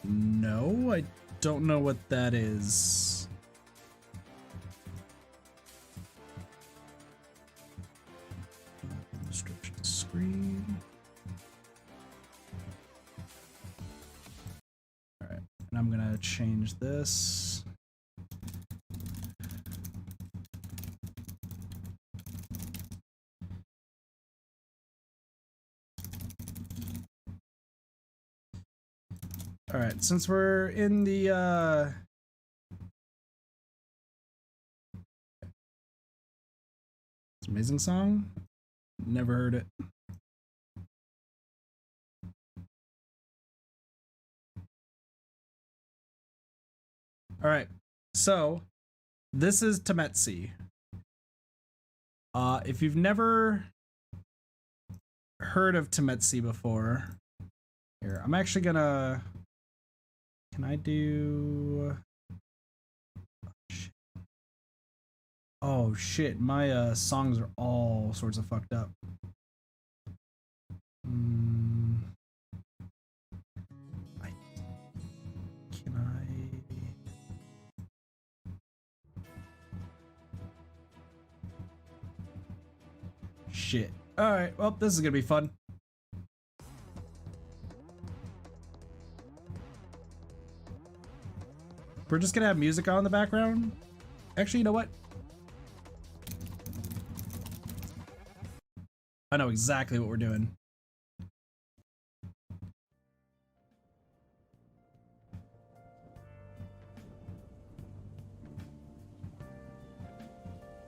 No, I don't know what that is. Description screen. All right, and I'm gonna change this. All right, since we're in the it's an amazing song. Never heard it. All right, so this is Tametsi. If you've never heard of Tametsi before, here, I'm actually gonna, can I do, oh shit, my songs are all sorts of fucked up. Shit. Alright, well, this is gonna be fun. We're just gonna have music on in the background. Actually, you know what? I know exactly what we're doing.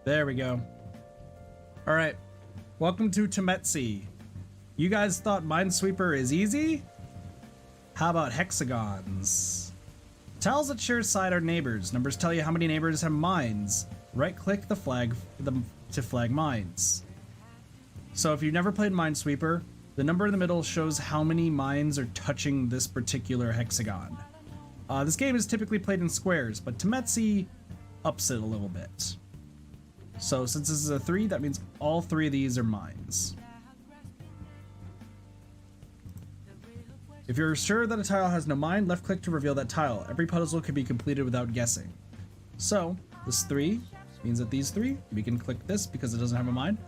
There we go. Alright. Welcome to Tametsi. You guys thought Minesweeper is easy? How about hexagons? Tiles that share side are neighbors. Numbers tell you how many neighbors have mines. Right-click the flag to flag mines. So if you've never played Minesweeper, the number in the middle shows how many mines are touching this particular hexagon. This game is typically played in squares, but Tametsi ups it a little bit. So since this is a 3, that means all 3 of these are mines. If you're sure that a tile has no mine, left click to reveal that tile. Every puzzle can be completed without guessing. So this 3 means that these 3, we can click this because it doesn't have a mine.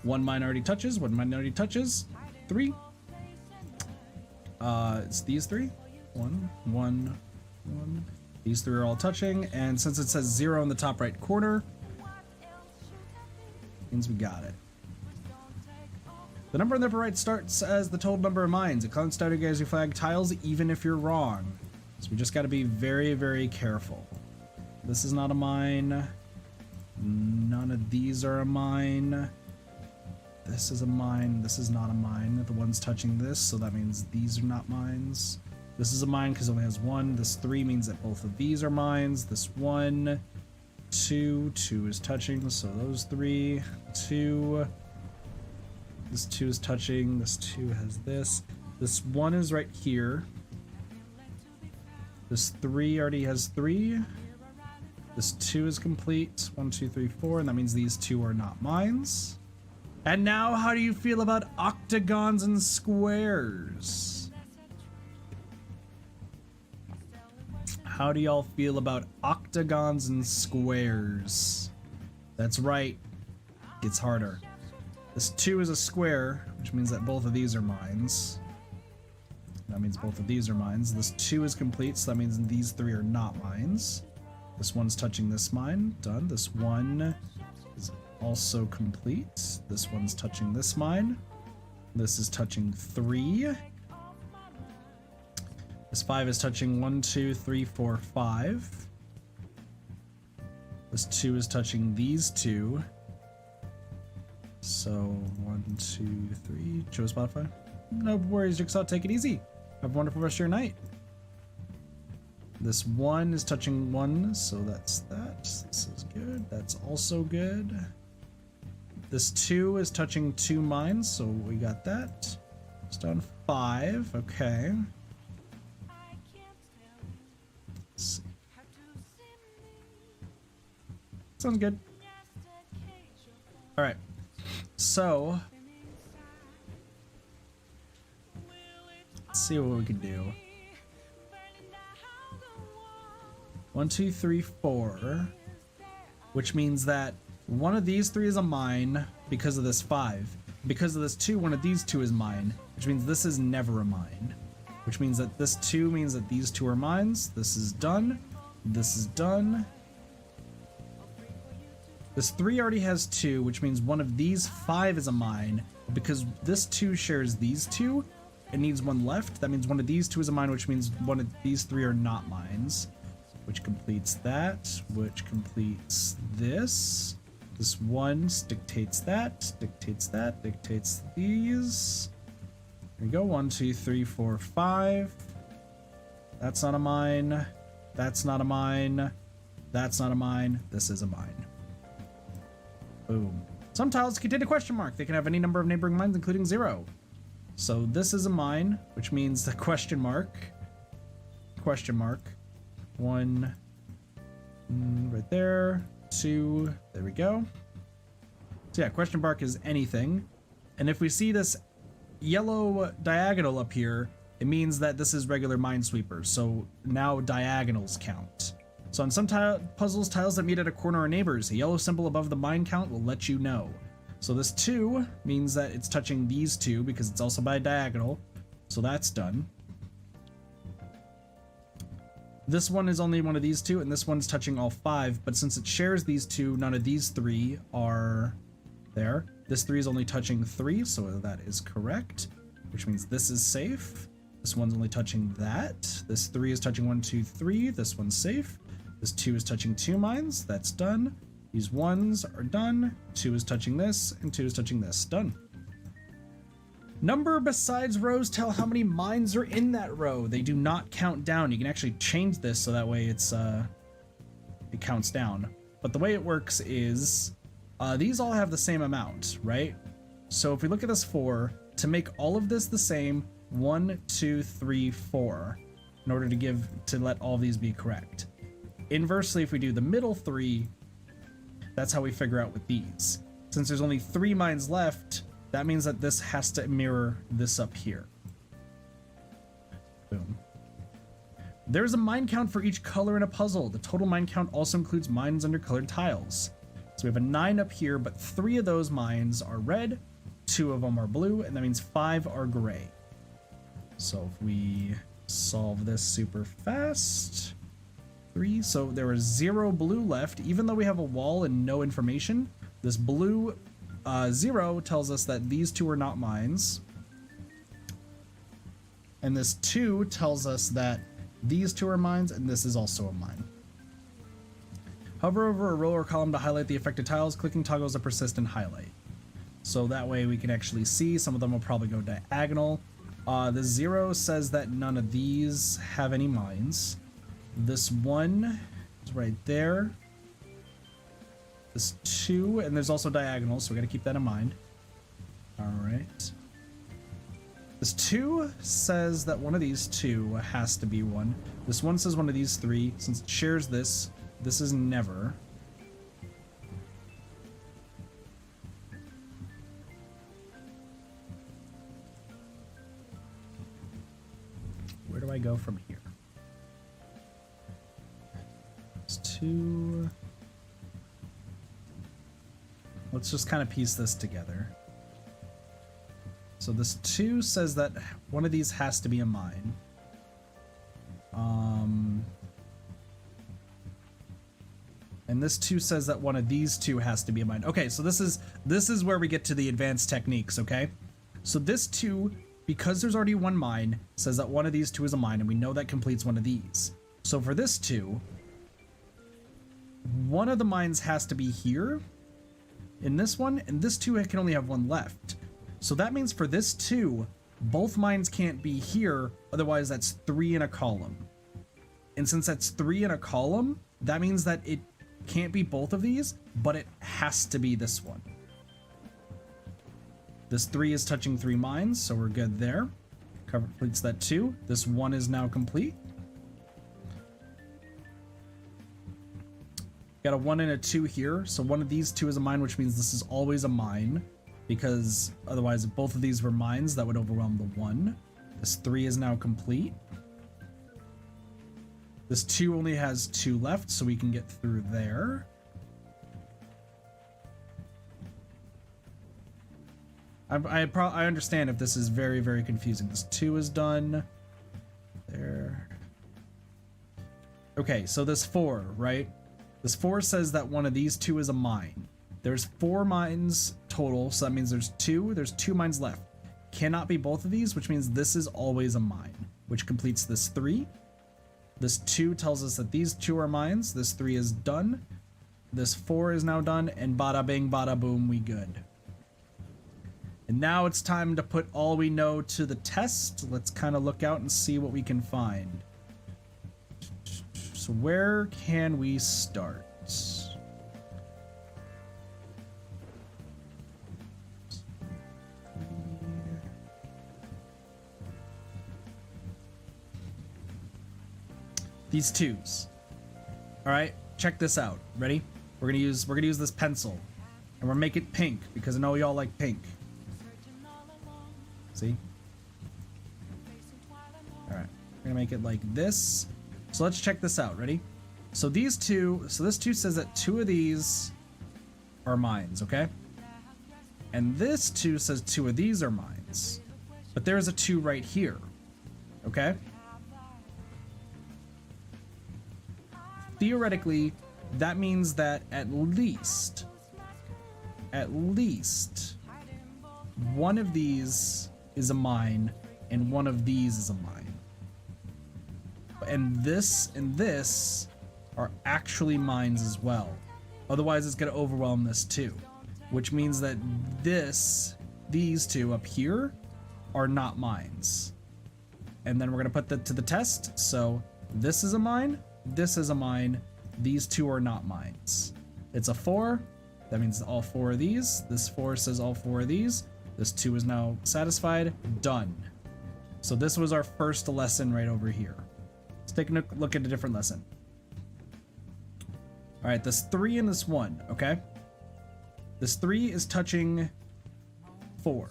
1 mine already touches, 1 mine already touches. 3. It's these 3. 1, 1, 1. These 3 are all touching, and since it says 0 in the top right corner, means we got it. The number on the upper right starts as the total number of mines. It counts down as you flag tiles even if you're wrong. So we just got to be very, very careful. This is not a mine. None of these are a mine. This is a mine. This is not a mine. The one's touching this, so that means these are not mines. This is a mine because it only has 1. This 3 means that both of these are mines. This 1, 2 is touching, so those 3, 2. This 2 is touching, this 2 has this. This 1 is right here. This 3 already has 3. This 2 is complete. 1, 2, 3, 4, and that means these 2 are not mines. And now, how do you feel about octagons and squares? How do y'all feel about octagons and squares? That's right, it's harder. This 2 is a square, which means that both of these are mines. That means both of these are mines. This 2 is complete, so that means these 3 are not mines. This 1's touching this mine, done. This 1 is also complete. This 1's touching this mine. This is touching 3. This 5 is touching 1, 2, 3, 4, 5. This 2 is touching these 2. So 1, 2, 3. Show Spotify. No worries, Jigsaw. Take it easy. Have a wonderful rest of your night. This 1 is touching 1, so that's that. This is good. That's also good. This 2 is touching 2 mines, so we got that. It's done 5. Okay. Let's see. Sounds good. All right. So let's see what we can do. 1, 2, 3, 4. Which means that one of these 3 is a mine because of this 5. Because of this 2, one of these 2 is mine, which means this is never a mine. Which means that this 2 means that these 2 are mines. This is done. This is done. This 3 already has 2, which means one of these 5 is a mine. Because this 2 shares these 2, it needs 1 left. That means one of these 2 is a mine, which means one of these 3 are not mines. Which completes that, which completes this. This 1 dictates that, dictates these. There we go, 1, 2, 3, 4, 5. That's not a mine. That's not a mine. That's not a mine. This is a mine. Boom. Some tiles contain a question mark. They can have any number of neighboring mines, including 0. So this is a mine, which means the question mark. 1 right there. 2, there we go. So yeah, question mark is anything. And if we see this yellow diagonal up here, it means that this is regular Minesweeper. So now diagonals count. So on some puzzles, tiles that meet at a corner are neighbors. A yellow symbol above the mine count will let you know. So this 2 means that it's touching these 2 because it's also by diagonal. So that's done. This one is only one of these 2, and this one's touching all 5, but since it shares these 2, none of these 3 are there. This 3 is only touching 3, so that is correct, which means this is safe. This one's only touching that. This 3 is touching 1, 2, 3. This one's safe. This 2 is touching 2 mines. That's done. These 1s are done. 2 is touching this, and 2 is touching this. Done. Number besides rows tell how many mines are in that row. They do not count down. You can actually change this so that way it counts down. But the way it works is these all have the same amount, right? So if we look at this 4, to make all of this the same, 1, 2, 3, 4, in order to let all of these be correct. Inversely, if we do the middle 3, that's how we figure out with these. Since there's only 3 mines left, that means that this has to mirror this up here. Boom. There's a mine count for each color in a puzzle. The total mine count also includes mines under colored tiles. So we have a 9 up here, but 3 of those mines are red, 2 of them are blue, and that means 5 are gray. So if we solve this super fast, 3, so there is 0 blue left, even though we have a wall and no information. This blue 0 tells us that these 2 are not mines. And this 2 tells us that these 2 are mines, and this is also a mine. Hover over a row or column to highlight the affected tiles. Clicking toggles a persistent highlight. So that way we can actually see. Some of them will probably go diagonal. The 0 says that none of these have any mines. This 1 is right there. This 2, and there's also diagonals, so we gotta keep that in mind. Alright. This 2 says that one of these 2 has to be 1. This 1 says one of these 3. Since it shares this, this is never. Where do I go from here? This 2. Let's just kind of piece this together. So this 2 says that one of these has to be a mine. And this 2 says that one of these 2 has to be a mine. Okay, so this is where we get to the advanced techniques, okay? So this 2, because there's already 1 mine, says that one of these 2 is a mine, and we know that completes one of these. So for this 2, one of the mines has to be here in this one, and this 2 can only have 1 left. So that means for this 2, both mines can't be here, otherwise that's 3 in a column. And since that's 3 in a column, that means that it can't be both of these, but it has to be this one. This 3 is touching 3 mines, so we're good there. Completes that 2. This 1 is now complete. Got a 1 and a 2 here, so one of these 2 is a mine, which means this is always a mine, because otherwise if both of these were mines, that would overwhelm the 1. This 3 is now complete. This 2 only has 2 left, so we can get through there. I understand if this is very, very confusing. This 2 is done. There. Okay, so this 4, right? This 4 says that one of these 2 is a mine. There's 4 mines total, so that means there's 2 mines left. Cannot be both of these, which means this is always a mine, which completes this 3. This 2 tells us that these 2 are mines. This 3 is done. This 4 is now done, and bada bing, bada boom, we good. And now it's time to put all we know to the test. Let's kind of look out and see what we can find. So where can we start? These 2s. All right, check this out. Ready? We're gonna use this pencil, and we're make it pink because I know y'all like pink. See? All right, we're gonna make it like this. So let's check this out. Ready? So these 2. So this 2 says that 2 of these are mines. Okay. And this 2 says 2 of these are mines, but there's a 2 right here. Okay. Theoretically, that means that at least one of these is a mine and one of these is a mine. And this and this are actually mines as well. Otherwise, it's going to overwhelm this too, which means that these 2 up here are not mines. And then we're going to put that to the test. So this is a mine. This is a mine. These 2 are not mines. It's a 4. That means all 4 of these. This 4 says all 4 of these. This 2 is now satisfied. Done. So this was our first lesson right over here. Let's take a look at a different lesson. All right, this 3 and this 1, okay? This 3 is touching 4,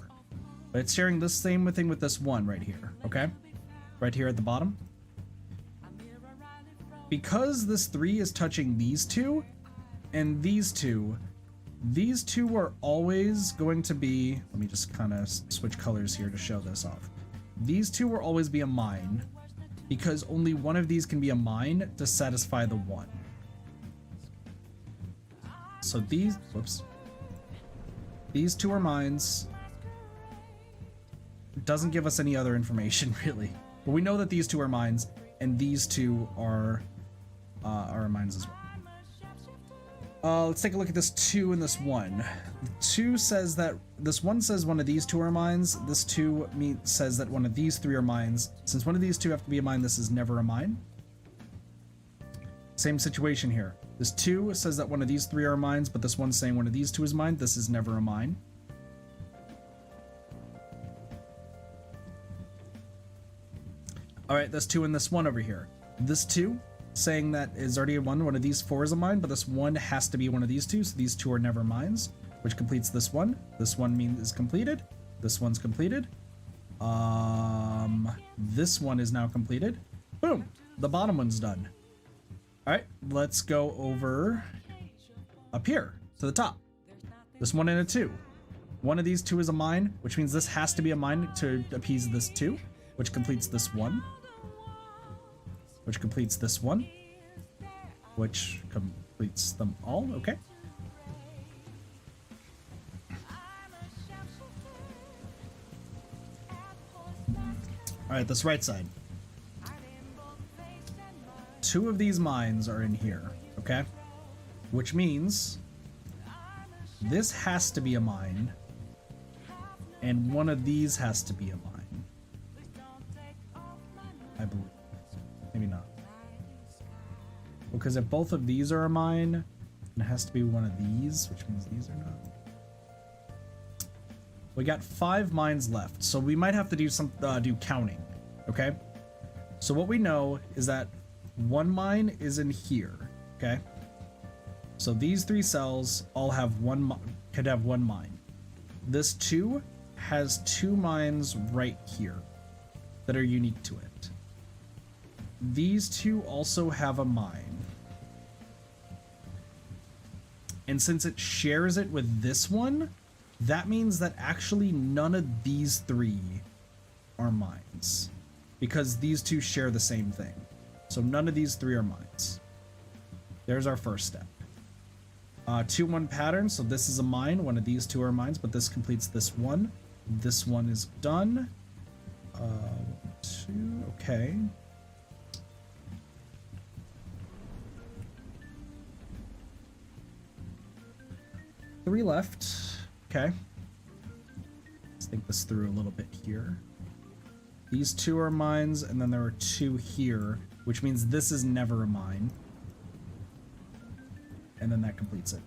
but it's sharing this same thing with this 1 right here, okay? Right here at the bottom. Because this 3 is touching these 2 and these 2 are always going to be, let me just kind of switch colors here to show this off. These 2 will always be a mine because only one of these can be a mine to satisfy the 1. So these 2 are mines. It doesn't give us any other information really, but we know that these 2 are mines and these 2 are mines as well. Let's take a look at this 2 and this 1. The 2 says that this 1 says one of these 2 are mines. This 2 says that one of these 3 are mines. Since one of these 2 have to be a mine, this is never a mine. Same situation here. This 2 says that one of these 3 are mines, but this 1's saying one of these 2 is mine. This is never a mine. All right, this 2 and this 1 over here. This 2 saying that is already a 1. One of these 4 is a mine, but this 1 has to be one of these 2, so these 2 are never mines, which completes this 1. This 1 is completed. This 1's completed. This 1 is now completed. Boom! The bottom one's done. All right, let's go over up here to the top. This 1 and a 2. One of these 2 is a mine, which means this has to be a mine to appease this 2, which completes this 1. Which completes this 1, which completes them all. Okay. All right, this right side. 2 of these mines are in here, okay? Which means this has to be a mine, and one of these has to be a mine. I believe. Maybe not. Because if both of these are a mine, it has to be one of these, which means these are not. We got 5 mines left, so we might have to do counting. Okay. So what we know is that 1 mine is in here. Okay. So these 3 cells all have could have 1 mine. This 2 has 2 mines right here that are unique to it. these two also have a mine. And since it shares it with this one, that means that actually none of these three are mines, because these two share the same thing. So none of these three are mines. There's our first step. 2-1 pattern, so this is a mine. One of these two are mines, but this completes this one. This one is done. 2, okay. Three left. Okay. Let's think this through a little bit here. These two are mines, and then there are two here, which means this is never a mine. And then that completes it.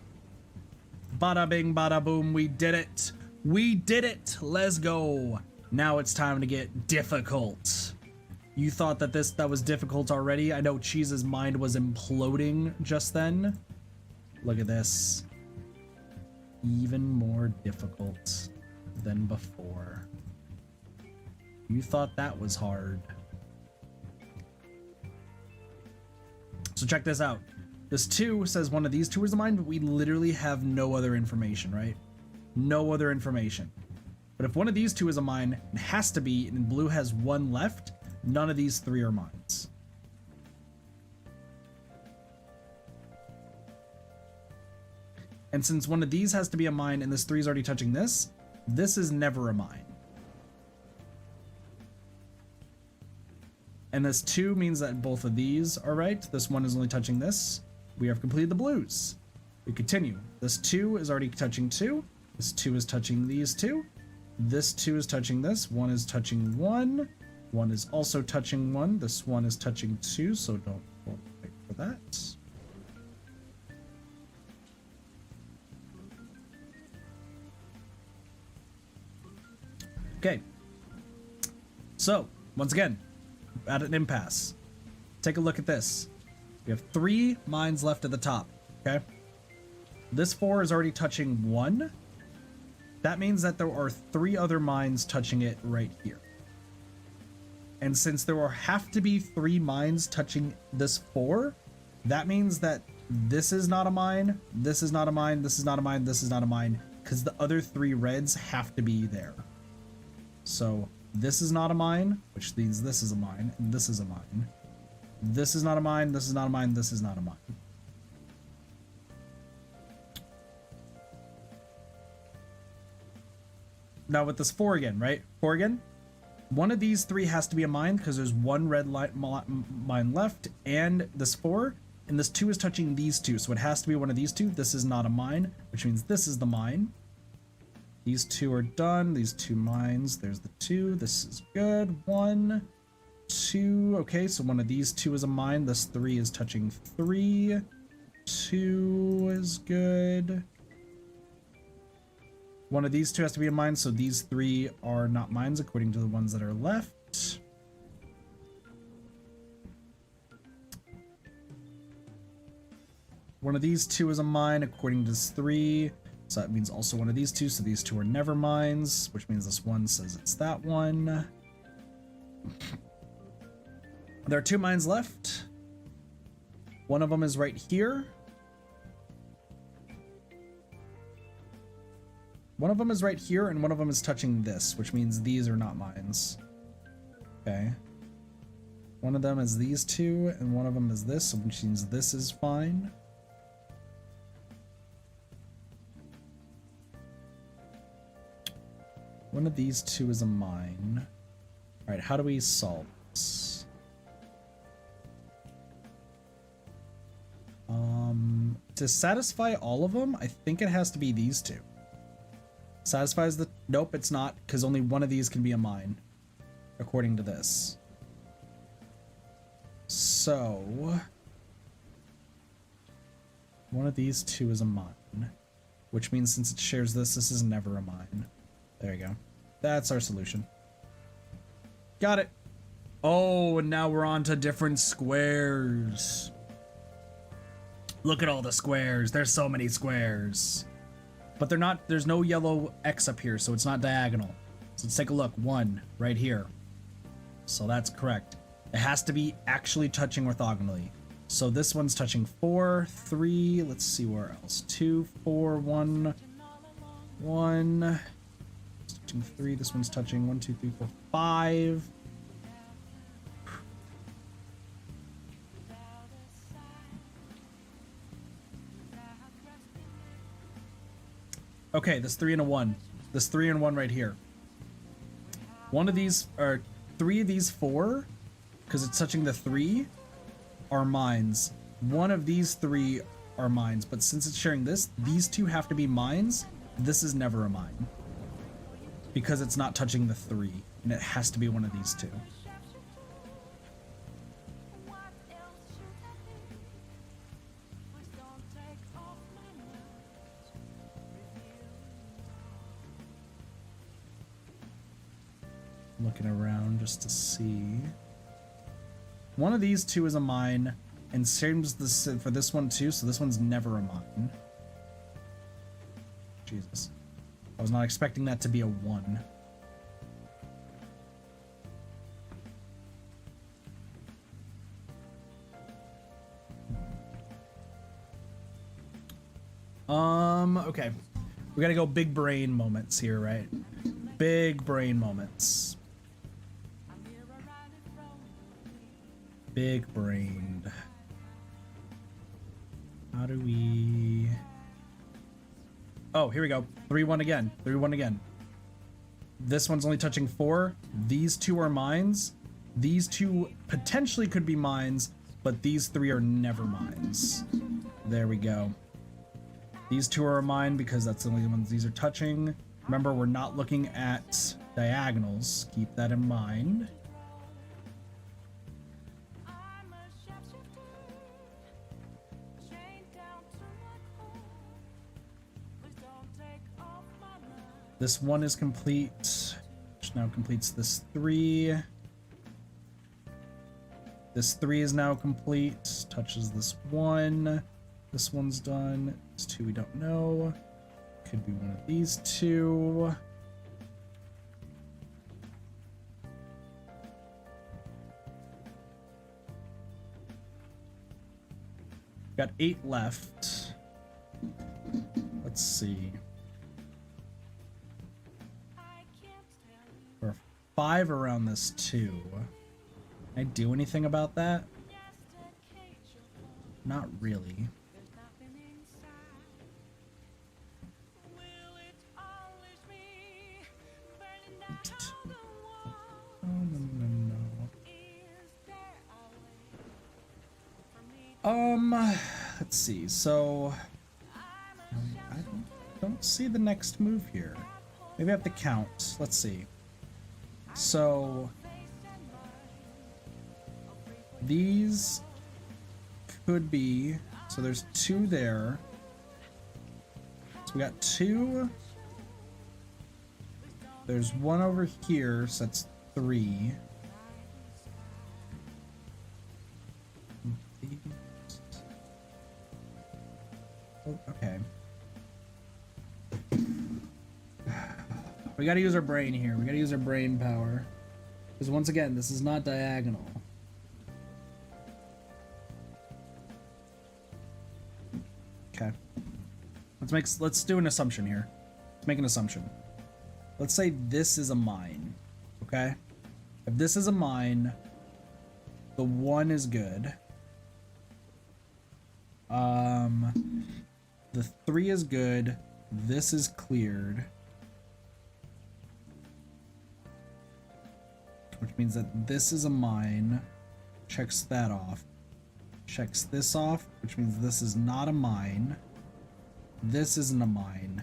Bada bing, bada boom, we did it! We did it! Let's go! Now it's time to get difficult. You thought that that was difficult already? I know Cheese's mind was imploding just then. Look at this. Even more difficult than before. You thought that was hard. So check this out. This 2 says one of these two is a mine, but we literally have no other information, right? No other information. But if one of these two is a mine, it has to be, and blue has 1 left, none of these 3 are mines. And since one of these has to be a mine and this 3 is already touching this, this is never a mine. And this 2 means that both of these are right. This one is only touching this. We have completed the blues. We continue. This 2 is already touching 2. This 2 is touching these 2. This 2 is touching this. 1 is touching 1. 1 is also touching 1. This 1 is touching 2, so don't wait for that. Okay. So, once again, at an impasse. Take a look at this. We have 3 mines left at the top, okay? This 4 is already touching 1. That means that there are 3 other mines touching it right here. And since there will have to be 3 mines touching this 4, that means that this is not a mine, this is not a mine, this is not a mine, this is not a mine, because the other 3 reds have to be there. So this is not a mine, which means this is a mine, and this is a mine. This is not a mine, this is not a mine, this is not a mine. Now with this 4 again, right? 4 again. One of these 3 has to be a mine because there's 1 red mine left, and this 4, and this 2 is touching these 2, so it has to be one of these 2. This is not a mine, which means this is the mine. These 2 are done. These 2 mines. There's the 2. This is good. 1, 2. Okay, so one of these 2 is a mine. This 3 is touching 3. 2 is good. One of these 2 has to be a mine, so these 3 are not mines according to the ones that are left. One of these 2 is a mine according to this 3. So that means also one of these 2, so these 2 are never mines, which means this 1 says it's that one. There are 2 mines left. One of them is right here. One of them is right here, and one of them is touching this, which means these are not mines. Okay. One of them is these 2, and one of them is this, which means this is fine. One of these 2 is a mine. All right, how do we solve this? To satisfy all of them, I think it has to be these 2. Satisfies the... Nope, it's not, because only one of these can be a mine, according to this. So... one of these 2 is a mine, which means since it shares this, this is never a mine. There you go. That's our solution. Got it. Oh, and now we're on to different squares. Look at all the squares. There's so many squares. But they're not, there's no yellow X up here, so it's not diagonal. So let's take a look. 1 right here. So that's correct. It has to be actually touching orthogonally. So this one's touching 4, 3, let's see where else. 2, 4, 1, 1. It's touching 3, this one's touching 1, 2, 3, 4, 5. Okay, this 3 and a 1. This 3 and 1 right here. One of these, or 3 of these 4, because it's touching the 3, are mines. One of these 3 are mines, but since it's sharing this, these 2 have to be mines. This is never a mine. Because it's not touching the 3, and it has to be one of these 2. Looking around just to see. One of these 2 is a mine, and seems this for this one too, so this one's never a mine. Jesus. I was not expecting that to be a 1. Okay. We gotta go big brain moments here, right? Big brain moments. Big brained. How do we... Oh, here we go. 3-1 again. 3-1 again. This one's only touching 4. These 2 are mines. These 2 potentially could be mines, but these 3 are never mines. There we go. These 2 are a mine because that's the only ones these are touching. Remember, we're not looking at diagonals. Keep that in mind. This 1 is complete, which now completes this 3. This 3 is now complete, touches this 1. This one's done. This 2 we don't know. Could be one of these 2. Got 8 left. Let's see. There are 5 around this 2. Can I do anything about that? Not really. Let's see. So I don't see the next move here. Maybe I have to count. Let's see. So these could be, so there's 2 there. So we got 2. There's 1 over here, so that's 3. Okay. We gotta use our brain here. We gotta use our brain power. Because once again, this is not diagonal. Okay. Let's do an assumption here. Let's make an assumption. Let's say this is a mine. Okay? If this is a mine, the 1 is good. The 3 is good. This is cleared. Which means that this is a mine. Checks that off. Checks this off, which means this is not a mine. This isn't a mine.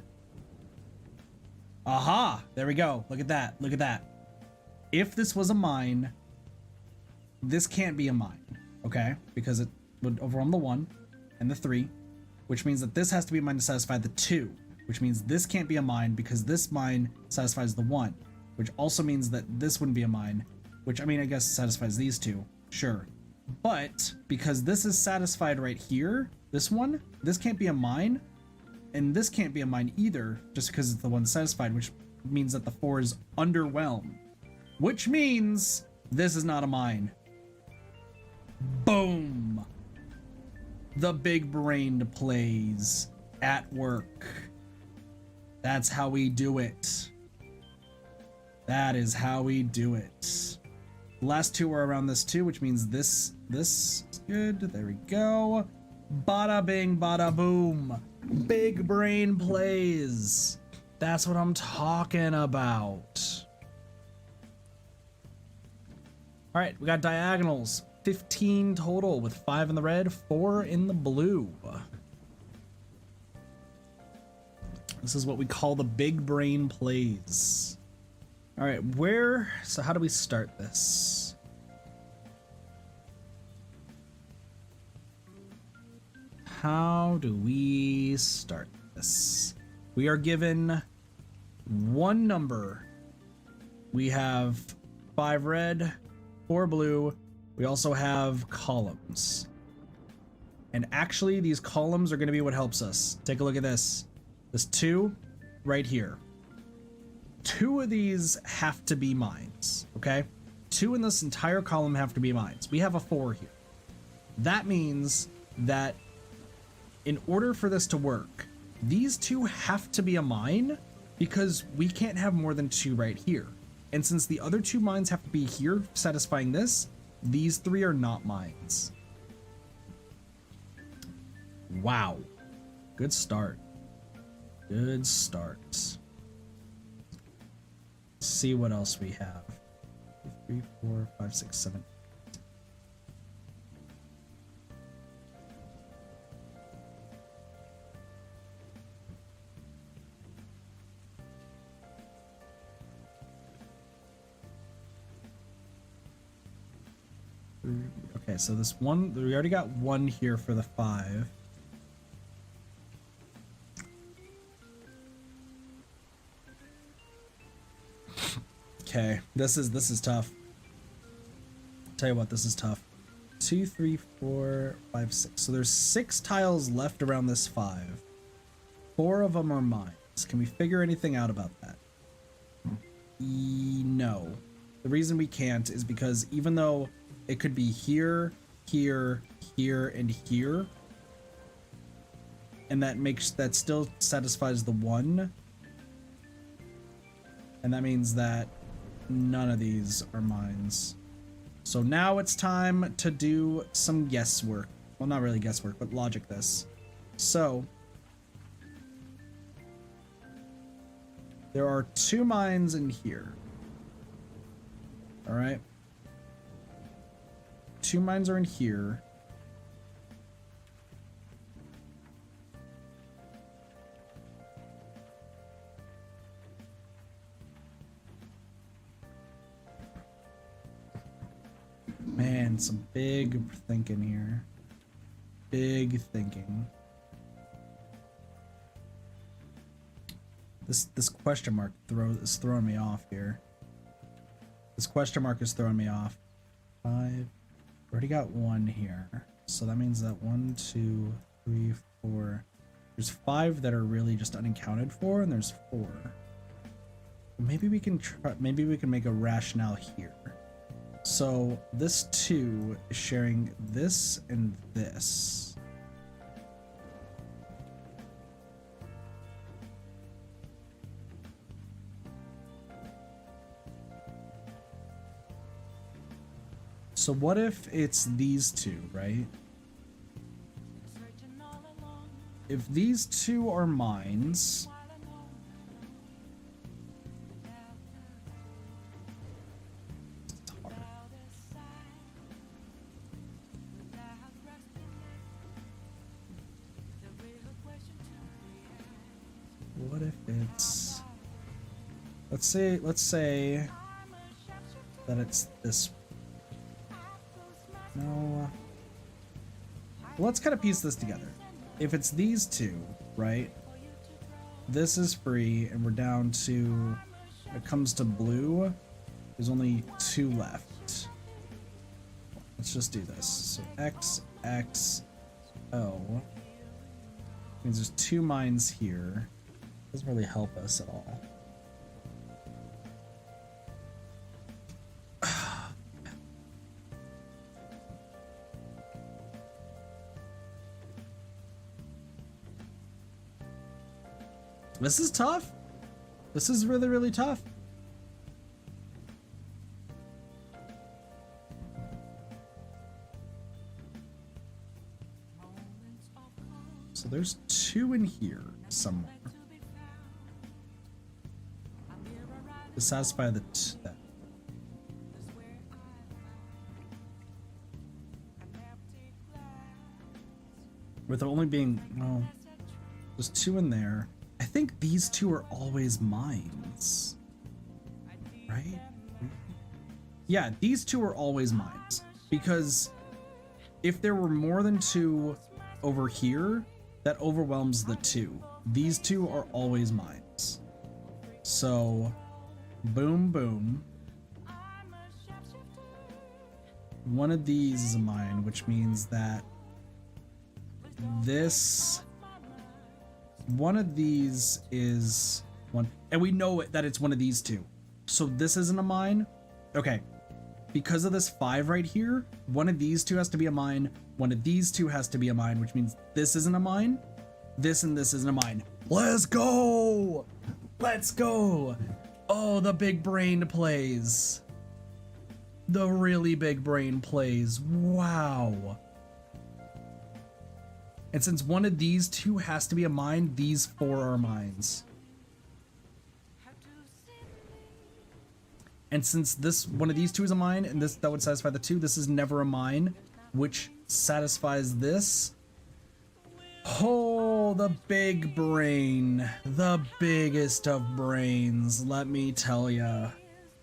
Aha! There we go. Look at that. Look at that. If this was a mine, this can't be a mine. Okay? Because it would overwhelm the 1 and the 3. Which means that this has to be a mine to satisfy the 2. Which means this can't be a mine because this mine satisfies the 1. Which also means that this wouldn't be a mine. Which, I mean, I guess satisfies these 2. Sure. But because this is satisfied right here, this one, this can't be a mine. And this can't be a mine either, just because it's the one satisfied, which means that the 4 is underwhelmed. Which means this is not a mine. Boom. The big brain plays at work. That's how we do it. That is how we do it. The last two are around this too, which means this is good. There we go. Bada bing, bada boom. Big brain plays. That's what I'm talking about. All right, we got diagonals. 15 total with 5 in the red, 4 in the blue. This is what we call the big brain plays. All right, so how do we start this? How do we start this? We are given one number. We have 5 red, 4 blue. We also have columns. And actually, these columns are going to be what helps us. Take a look at this. This 2 right here. 2 of these have to be mines, okay? 2 in this entire column have to be mines. We have a 4 here. That means that in order for this to work, these 2 have to be a mine because we can't have more than 2 right here. And since the other 2 mines have to be here satisfying this, these 3 are not mines. Wow. Good start. Good start. Let's see what else we have. 3, 4, 5, 6, 7. Okay, so this one, we already got 1 here for the 5. Okay, this is tough. Tell you what, this is tough. 2, 3, 4, 5, 6. So there's 6 tiles left around this 5. 4 of them are mines. Can we figure anything out about that? No. The reason we can't is because even though it could be here, here, here, and here, and that still satisfies the 1, and that means that none of these are mines. So now it's time to do some guesswork. Well, not really guesswork, but logic this. So there are 2 mines in here. All right. 2 mines are in here. Man, some big thinking here. Big thinking. This question mark is throwing me off here. This question mark is throwing me off. 5. Already got 1 here. So that means that 1, 2, 3, 4. There's 5 that are really just unaccounted for, and there's 4. Maybe we can try, maybe we can make a rationale here. So this 2 is sharing this and this. So what if it's these 2, right? If these 2 are mines, it's hard. What if it's, let's say that it's this. No. Let's kind of piece this together. If it's these 2, right? This is free, and we're down to, when it comes to blue, there's only 2 left. Let's just do this. So X, X, O. Means there's 2 mines here. Doesn't really help us at all. This is tough. This is really, really tough. So there's 2 in here somewhere. To satisfy that. With there only being, well, there's 2 in there. I think these 2 are always mines, right? Yeah, these 2 are always mines, because if there were more than 2 over here, that overwhelms the 2. These 2 are always mines. So, boom, boom. One of these is a mine, which means that one of these is one, and we know that it's one of these 2. So this isn't a mine. Okay, because of this 5 right here, one of these 2 has to be a mine, one of these 2 has to be a mine, which means this isn't a mine, this and this isn't a mine. Let's go! Let's go! Oh, the big brain plays. The really big brain plays. Wow. And since one of these 2 has to be a mine, these 4 are mines. And since this one of these 2 is a mine, and that would satisfy the 2, this is never a mine, which satisfies this. Oh, the big brain. The biggest of brains, let me tell ya.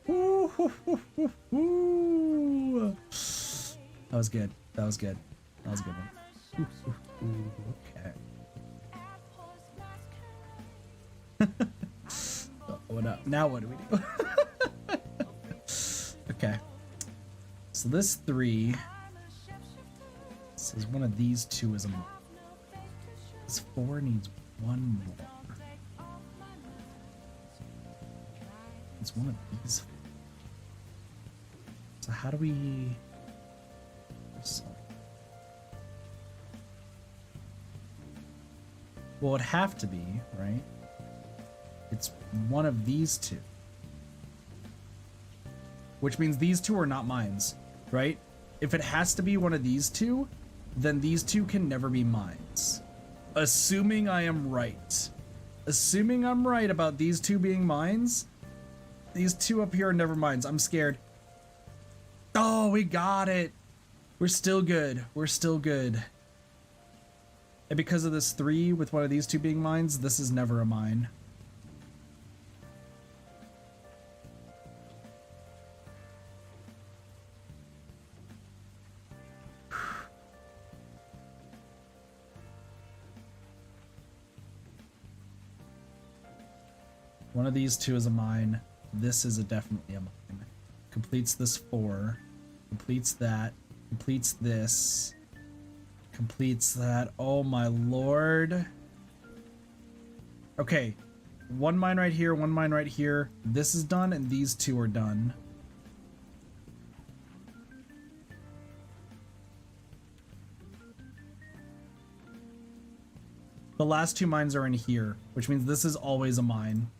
That was good. That was good. That was a good one. Okay. What up? Now what do we do? Okay. So this 3 says one of these 2 is a mine. This 4 needs 1 more. It's one of these. So how do we? Well, it'd have to be, right? It's one of these 2. Which means these 2 are not mines, right? If it has to be one of these 2, then these 2 can never be mines. Assuming I am right. Assuming I'm right about these 2 being mines, these 2 up here are never mines. I'm scared. Oh, we got it. We're still good. We're still good. And because of this 3 with one of these 2 being mines, this is never a mine. One of these 2 is a mine. This is definitely a mine. Completes this 4. Completes that. Completes this. Completes that. Oh my lord. Okay. 1 mine right here, 1 mine right here. This is done, and these 2 are done. The last 2 mines are in here, which means this is always a mine.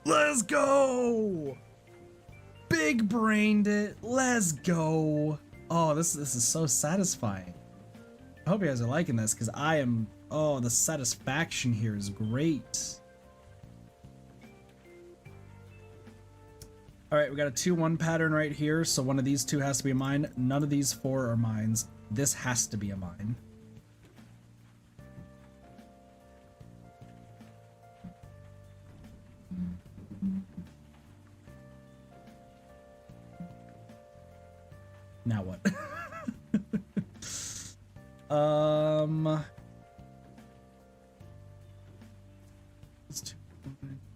Let's go! Big brained it. Let's go. Oh, this is so satisfying. I hope you guys are liking this, because I am. Oh, the satisfaction here is great. All right, we got a 2-1 pattern right here, so one of these 2 has to be a mine. None of these 4 are mines. This has to be a mine. Now what?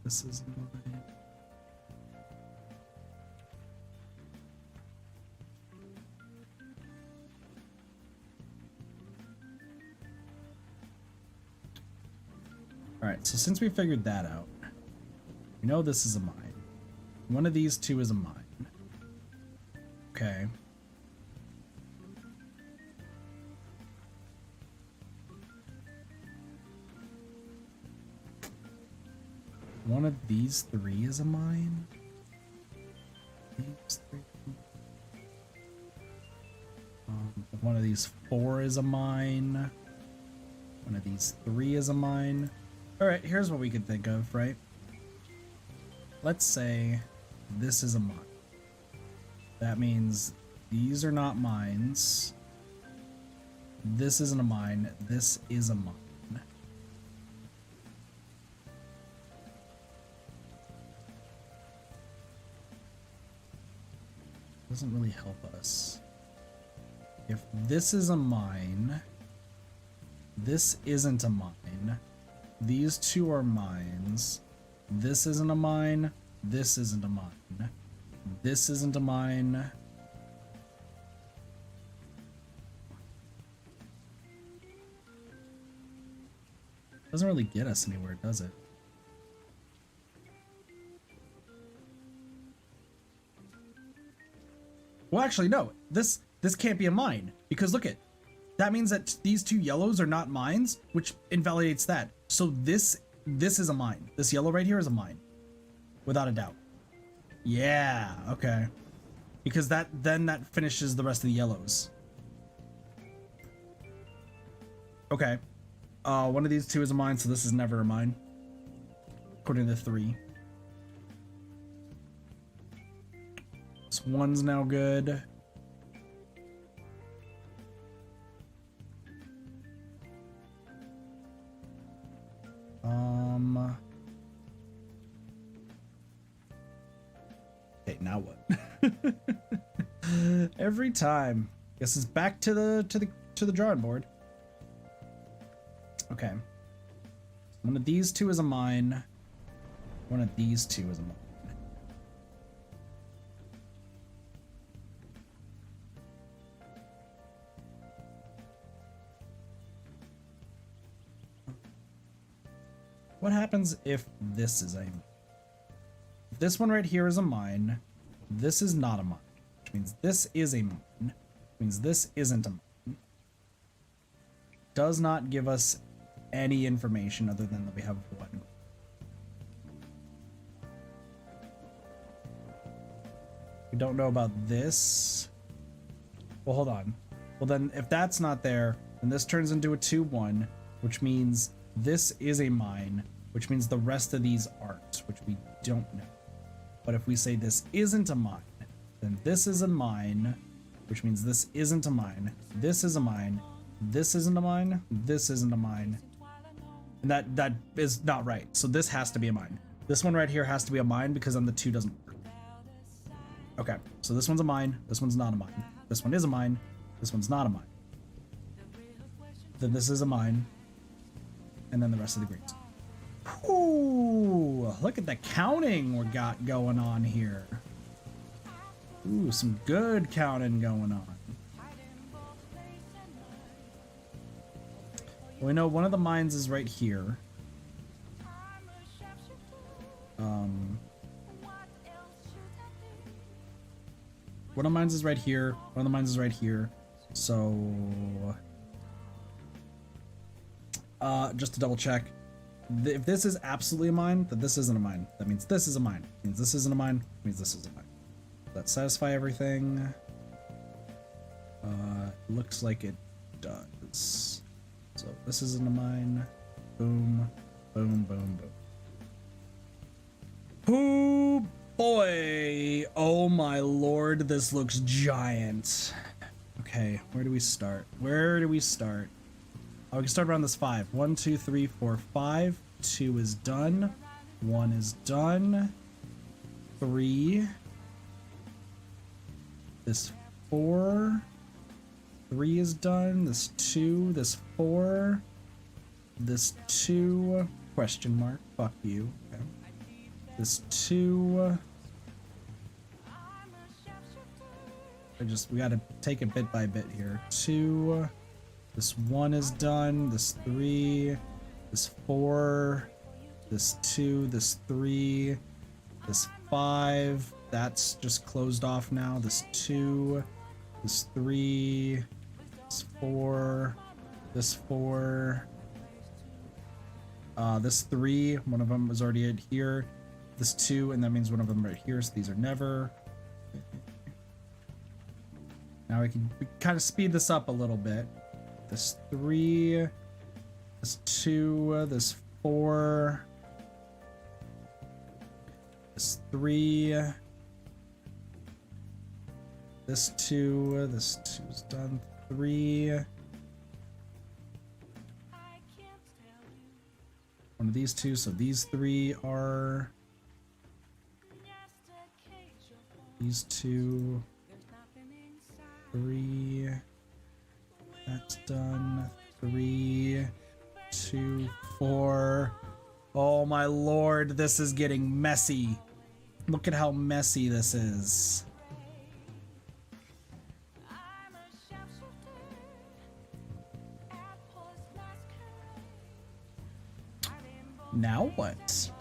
This is mine. All right, so since we figured that out, we know this is a mine. One of these 2 is a mine. Okay. one of these three is a mine. These three. One of these four is a mine. One of these three is a mine. All right, here's what we could think of, right? Let's say this is a mine. That means these are not mines. This isn't a mine. This is a mine. Doesn't really help us. If this is a mine, this isn't a mine. These two are mines. This isn't a mine. This isn't a mine. This isn't a mine. Doesn't really get us anywhere, does it? Well, actually, no. This can't be a mine because look at that means that these two yellows are not mines, which invalidates that. So this is a mine. This yellow right here is a mine, without a doubt. Yeah. Okay. Because that finishes the rest of the yellows. Okay. One of these two is a mine, so this is never a mine, according to the three. This one's now good. Okay, now what? Every time. Guess it's back to the drawing board. Okay. One of these two is a mine. One of these two is a mine. What happens if this is a mine? This one right here is a mine. This is not a mine, which means this is a mine, which means this isn't a mine. Does not give us any information other than that we have one. We don't know about this. Well, hold on. Well, then if that's not there, then this turns into a 2-1, which means this is a mine, which means the rest of these aren't, which we don't know. But if we say this isn't a mine, then this is a mine, which means this isn't a mine. This is a mine. This isn't a mine. This isn't a mine. And that is not right. So this has to be a mine. This one right here has to be a mine because then the 2 doesn't work. Okay, so this one's a mine. This one's not a mine. This one is a mine. This one's not a mine. Then this is a mine. And then the rest of the greens. Ooh, look at the counting we got going on here. Ooh, some good counting going on. We know one of the mines is right here. One of the mines is right here. One of the mines is right here. So, just to double check. If this is absolutely a mine, then this isn't a mine. That means this is a mine. It means this isn't a mine. It means this is a mine. Does that satisfy everything? Looks like it does. So this isn't a mine. Boom, boom, boom, boom. Oh boy! Oh my lord, this looks giant. Okay, where do we start? Where do we start? Oh, we can start around this 5. 1, 2, 3, 4, 5. 2 is done. 1 is done. 3. This 4. 3 is done. This 2. This 4. This 2. Question mark. Fuck you. Okay. This 2. We gotta take it bit by bit here. 2. This 1 is done. This 3. This 4. This 2. This 3. This 5. That's just closed off now. This 2. This 3. This 4. This 4. This 3, one of them is already in here. This 2, and that means one of them right here, so these are never. Now we can kind of speed this up a little bit. This 3, this 2, this 4, this 3, this 2 is done, 3. One of these 2, so these 3 are. These 2, 3. That's done. 3, 2, 4. Oh my lord, this is getting messy. Look at how messy this is. Now what?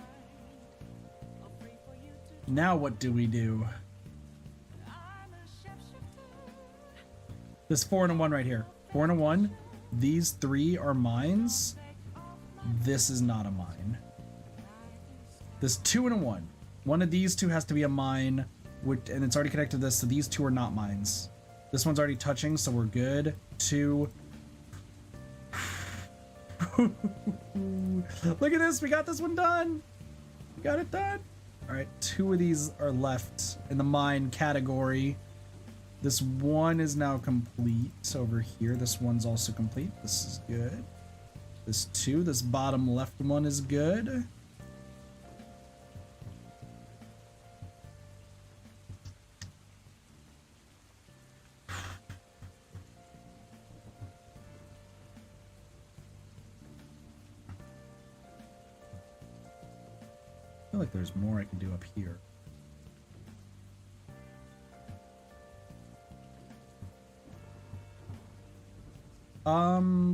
Now what do we do? This 4 and a 1 right here. 4 and a 1. These 3 are mines. This is not a mine. This 2 and a 1. One of these 2 has to be a mine, and it's already connected to this, so these 2 are not mines. This one's already touching, so we're good. 2. Look at this, we got this one done. We got it done. All right, 2 of these are left in the mine category. This 1 is now complete over here. This one's also complete. This is good. This 2, this bottom left one is good. I feel like there's more I can do up here.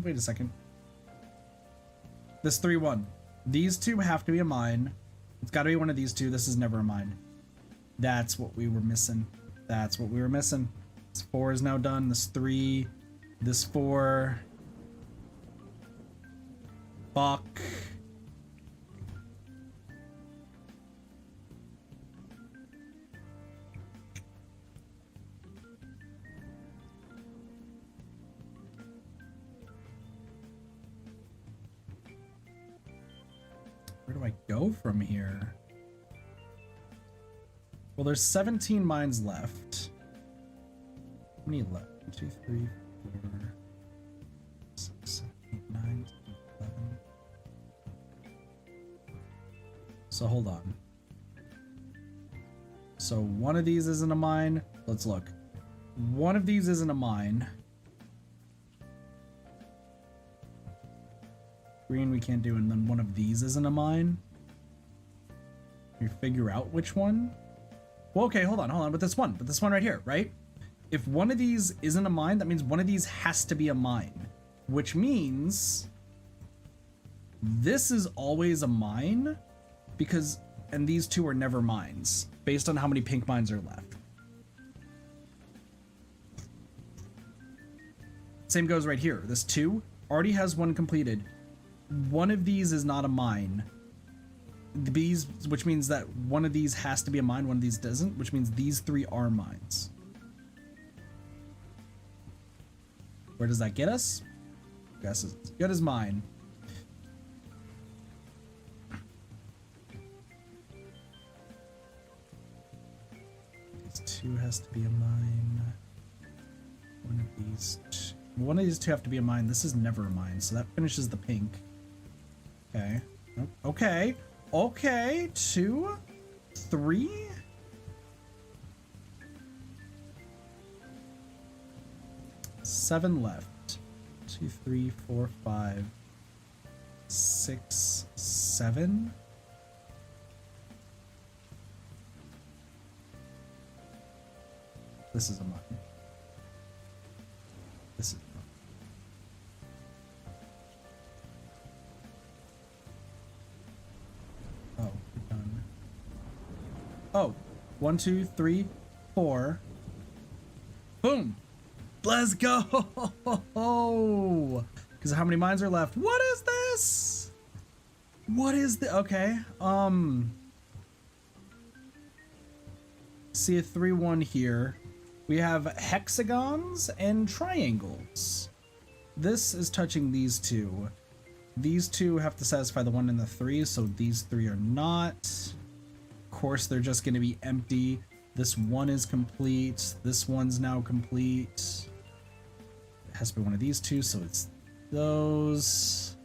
Wait a second. This 3-1. These 2 have to be a mine. It's got to be one of these 2. This is never a mine. That's what we were missing. That's what we were missing. This 4 is now done. This 3. This 4. Fuck. Where do I go from here? Well, there's 17 mines left. How many left? 1, 2, 3, 4, 6, 7, 8, 9, 10, 11. So hold on. So one of these isn't a mine. Let's look. One of these isn't a mine. Green we can't do, and then one of these isn't a mine. Can you figure out which one? Well, okay, hold on with this one. But this one right here, right? If one of these isn't a mine, that means one of these has to be a mine. Which means this is always a mine, because, and these 2 are never mines, based on how many pink mines are left. Same goes right here. This 2 already has 1 completed. One of these is not a mine. These, which means that one of these has to be a mine, one of these doesn't, which means these 3 are mines. Where does that get us? Guess it's as good as mine. These 2 has to be a mine. One of these 2 have to be a mine. This is never a mine, so that finishes the pink. Okay. Okay. Okay. 2, 3. Seven left. 2, 3, 4, 5, 6, 7. This is a mine. This is a mine. Oh, we're done. Oh, 1, 2, 3, 4. Boom! Let's go! Because how many mines are left? What is this? What is the, okay. See a 3-1 here. We have hexagons and triangles. This is touching these two. These two have to satisfy the 1 and the 3, so these 3 are not. Of course, they're just going to be empty. This 1 is complete. This one's now complete. It has to be one of these two, so it's those.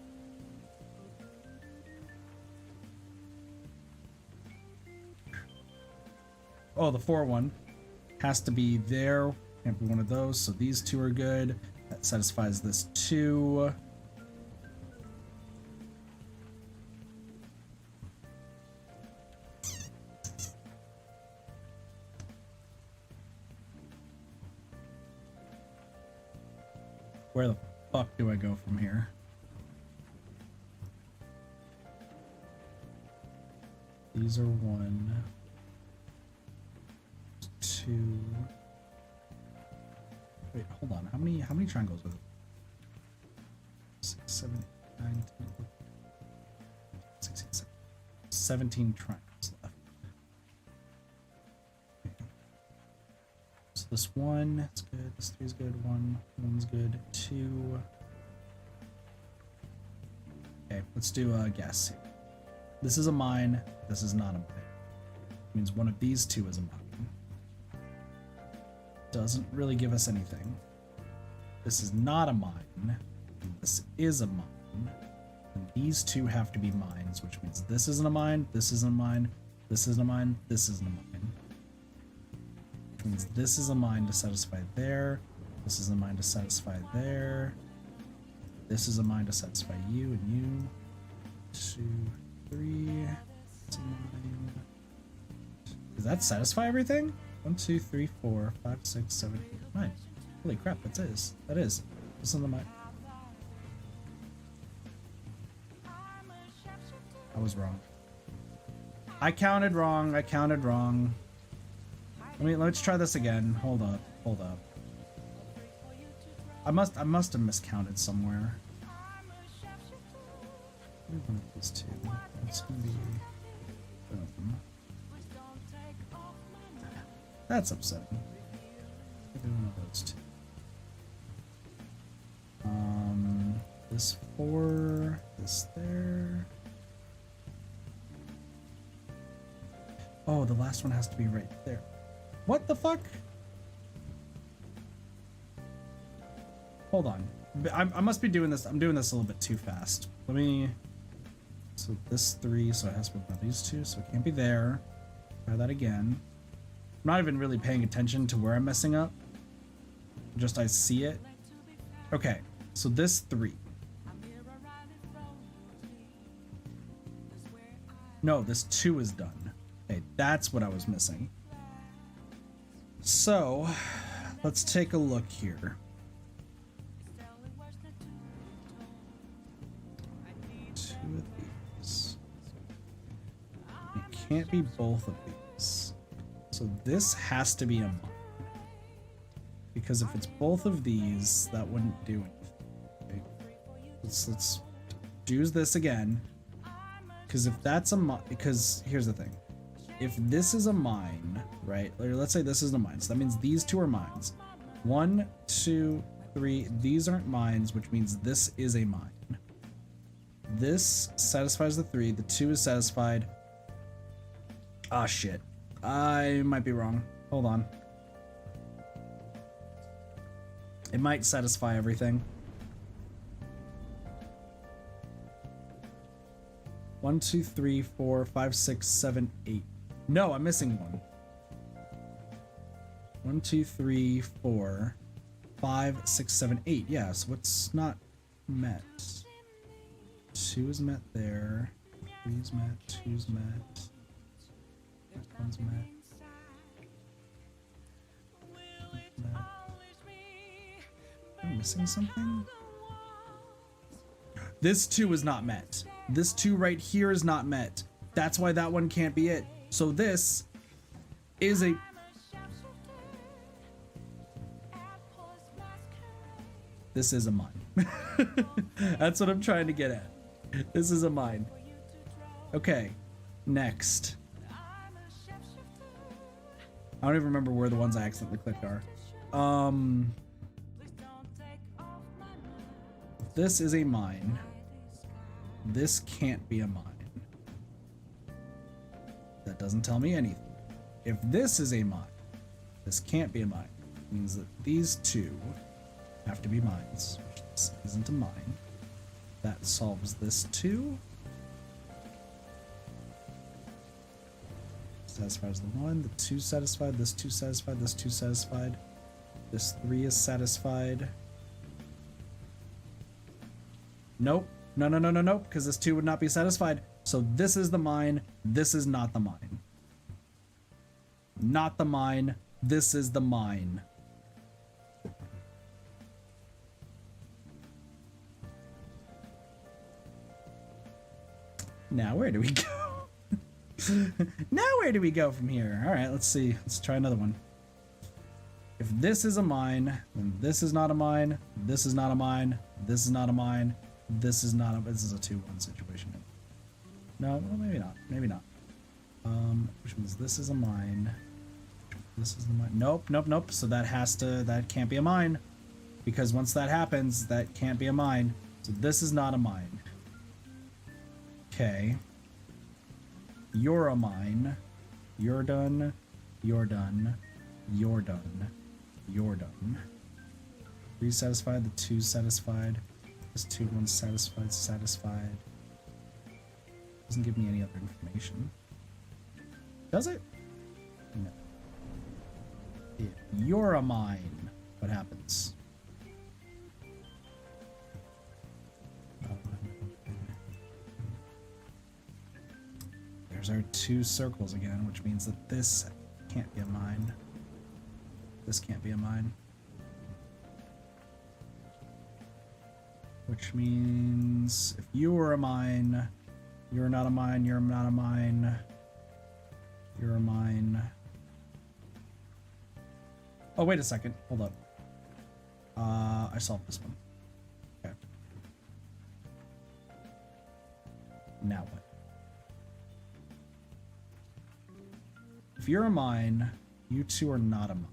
Oh, the 4-1 has to be there. Can't be one of those, so these two are good. That satisfies this 2. Where the fuck do I go from here? These are 1, 2. Wait, hold on. How many triangles are there? 6, 7, 8, 9, 10, 16, 17 triangles left. So this 1, it's good. This 3 is good. 1's good. 2. Okay, let's do a guess here. This is a mine. This is not a mine. It means one of these 2 is a mine. Doesn't really give us anything. This is not a mine. This is a mine. And these 2 have to be mines, which means this isn't a mine, this isn't a mine, this isn't a mine, this isn't a mine. Which means this is a mine to satisfy there. This is a mine to satisfy there. This is a mine to satisfy you and you. 2, 3. It's a mine. Does that satisfy everything? 1, 2, 3, 4, 5, 6, 7, 8, 9. Holy crap, that is. This is the mine. I was wrong. I counted wrong. Let's try this again. Hold up. I must have miscounted somewhere. One of these 2. It's gonna be that's upsetting. Maybe one of those 2. This 4, this there. Oh, the last one has to be right there. What the fuck? Hold on. I must be doing this. I'm doing this a little bit too fast. Let me. So this 3, so it has to be one of these 2, so it can't be there. Try that again. I'm not even really paying attention to where I'm messing up. Just I see it. Okay, so this 3. No, this 2 is done. Okay, that's what I was missing. So, let's take a look here. 2 of these. It can't be both of these. So this has to be a mine. Because if it's both of these, that wouldn't do anything. Okay. Let's use this again. Because if that's a mine, because here's the thing. If this is a mine, right? Let's say this is a mine. So that means these 2 are mines. 1, 2, 3. These aren't mines, which means this is a mine. This satisfies the 3. The 2 is satisfied. Ah, shit. I might be wrong. Hold on. It might satisfy everything. 1, 2, 3, 4, 5, 6, 7, 8. No, I'm missing 1. 1, 2, 3, 4, 5, 6, 7, 8. Yeah, so what's not met? 2 is met there. 3 is met. 2 is met. 1's met. I'm missing something? This 2 is not met. This 2 right here is not met. That's why that one can't be it. So this is a... This is a mine. That's what I'm trying to get at. This is a mine. Okay, next. I don't even remember where the ones I accidentally clicked are. This is a mine. This can't be a mine. That doesn't tell me anything. If this is a mine, this can't be a mine. It means that these two have to be mines. This isn't a mine. That solves this too. Satisfies the one, the two satisfied, this two satisfied, this two satisfied. This three is satisfied. Nope. No, no, no, no, no, because this two would not be satisfied. So this is the mine. This is not the mine. Not the mine. This is the mine. Now where do we go? Now where do we go from here? All right, let's see. Let's try another one. If this is a mine, then this is not a mine. This is not a mine. This is not a mine. This is not a. This is a 2-1 situation. No, well, maybe not. Maybe not. Which means this is a mine. This is the mine. Nope, nope, nope. So that has to. That can't be a mine, because once that happens, that can't be a mine. So this is not a mine. Okay. You're a mine. You're done. You're done. You're done. You're done. 3 satisfied. The 2 satisfied. This 2-1 satisfied. Satisfied. Doesn't give me any other information. Does it? No. If you're a mine, what happens? There's our 2 circles again, which means that this can't be a mine. This can't be a mine. Which means if you were a mine, you're not a mine, you're not a mine, you're a mine. Oh, wait a second. Hold up. I solved this one. Okay. Now what? If you're a mine, you two are not a mine.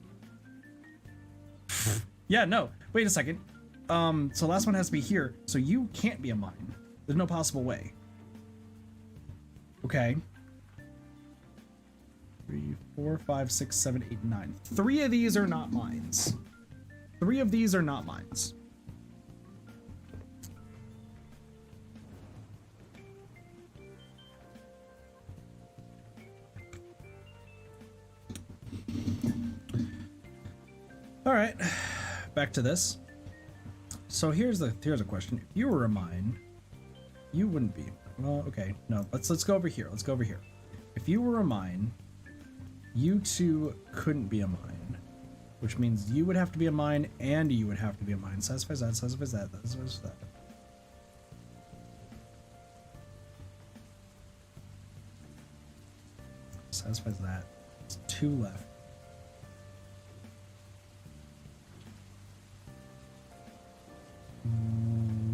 Yeah, no. Wait a second. So last one has to be here. So you can't be a mine. There's no possible way. Okay. 3, 4, 5, 6, 7, 8, 9. 3 of these are not mines. 3 of these are not mines. All right, back to this. So here's a question. If you were a mine, you wouldn't be. Well, okay, no. Let's go over here. Let's go over here. If you were a mine, you two couldn't be a mine, which means you would have to be a mine and you would have to be a mine. Satisfies that. Satisfies that. Satisfies that. Satisfies that. It's 2 left.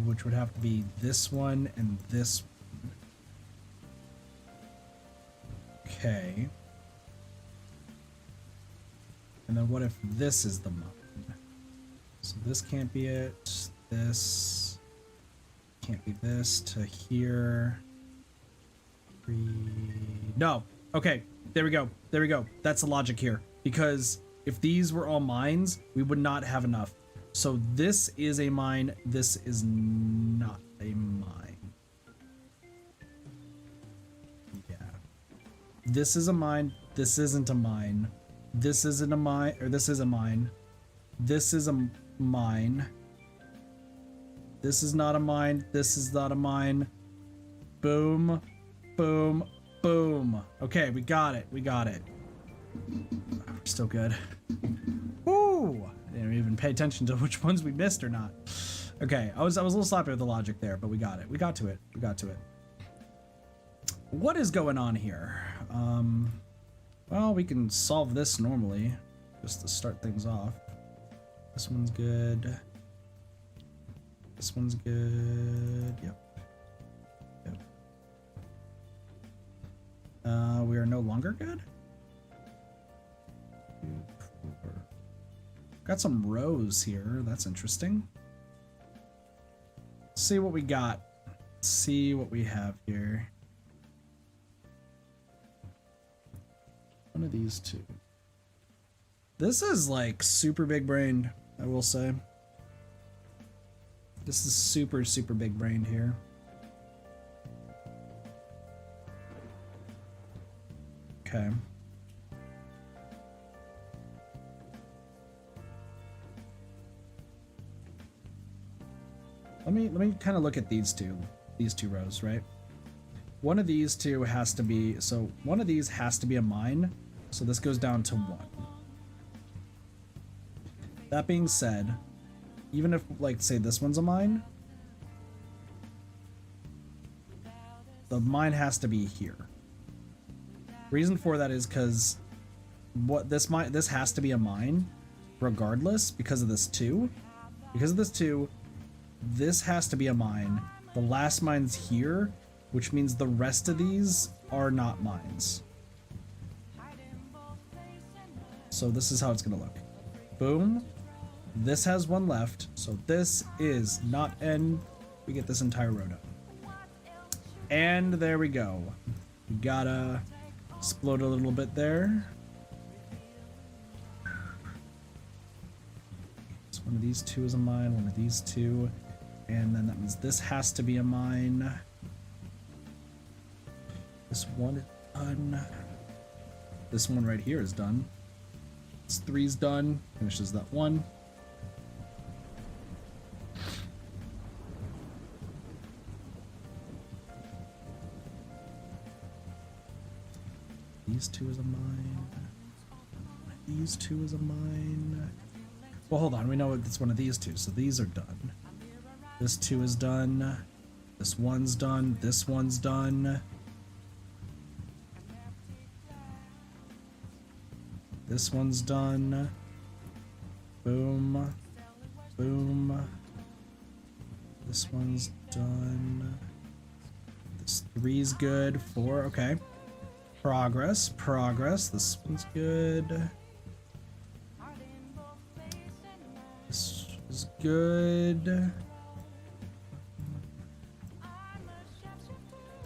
Which would have to be this one and this one. Okay. And then what if this is the mine? So this can't be it. This can't be this to here. 3. No. Okay. There we go. There we go. That's the logic here. Because if these were all mines, we would not have enough. So this is a mine. This is not a mine. Yeah. This is a mine. This isn't a mine. This isn't a mine, or this is a mine. This is a mine. This is not a mine. This is not a mine. Boom, boom, boom. Okay, we got it. We got it. We're still good. Woo! I didn't even pay attention to which ones we missed or not. Okay, I was a little sloppy with the logic there, but we got it. We got to it. We got to it. What is going on here? Well, we can solve this normally, just to start things off. This one's good. This one's good. Yep. Yep. We are no longer good? Got some rows here. That's interesting. Let's see what we got. Let's see what we have here. One of these two. This is like super big brained, I will say. This is super, super big brained here. Okay. Let me kind of look at these two rows, right? One of these two has to be, so one of these has to be a mine, so this goes down to 1. That being said, even if, like, say this one's a mine, the mine has to be here. Reason for that is because this has to be a mine regardless because of this 2. Because of this 2, this has to be a mine. The last mine's here, which means the rest of these are not mines. So this is how it's gonna look. Boom. This has one left, so this is not N. We get this entire row done. And there we go. We gotta explode a little bit there. So one of these 2 is a mine, one of these 2. And then that means this has to be a mine. This one is done. This one right here is done. This 3's done. Finishes that 1. These 2 is a mine. These 2 is a mine. Well, hold on. We know it's one of these 2, so these are done. This 2 is done. This 1's done. This 1's done. This one's done. Boom. Boom. This one's done. This 3's good. 4, okay. Progress. Progress. This one's good. This is good.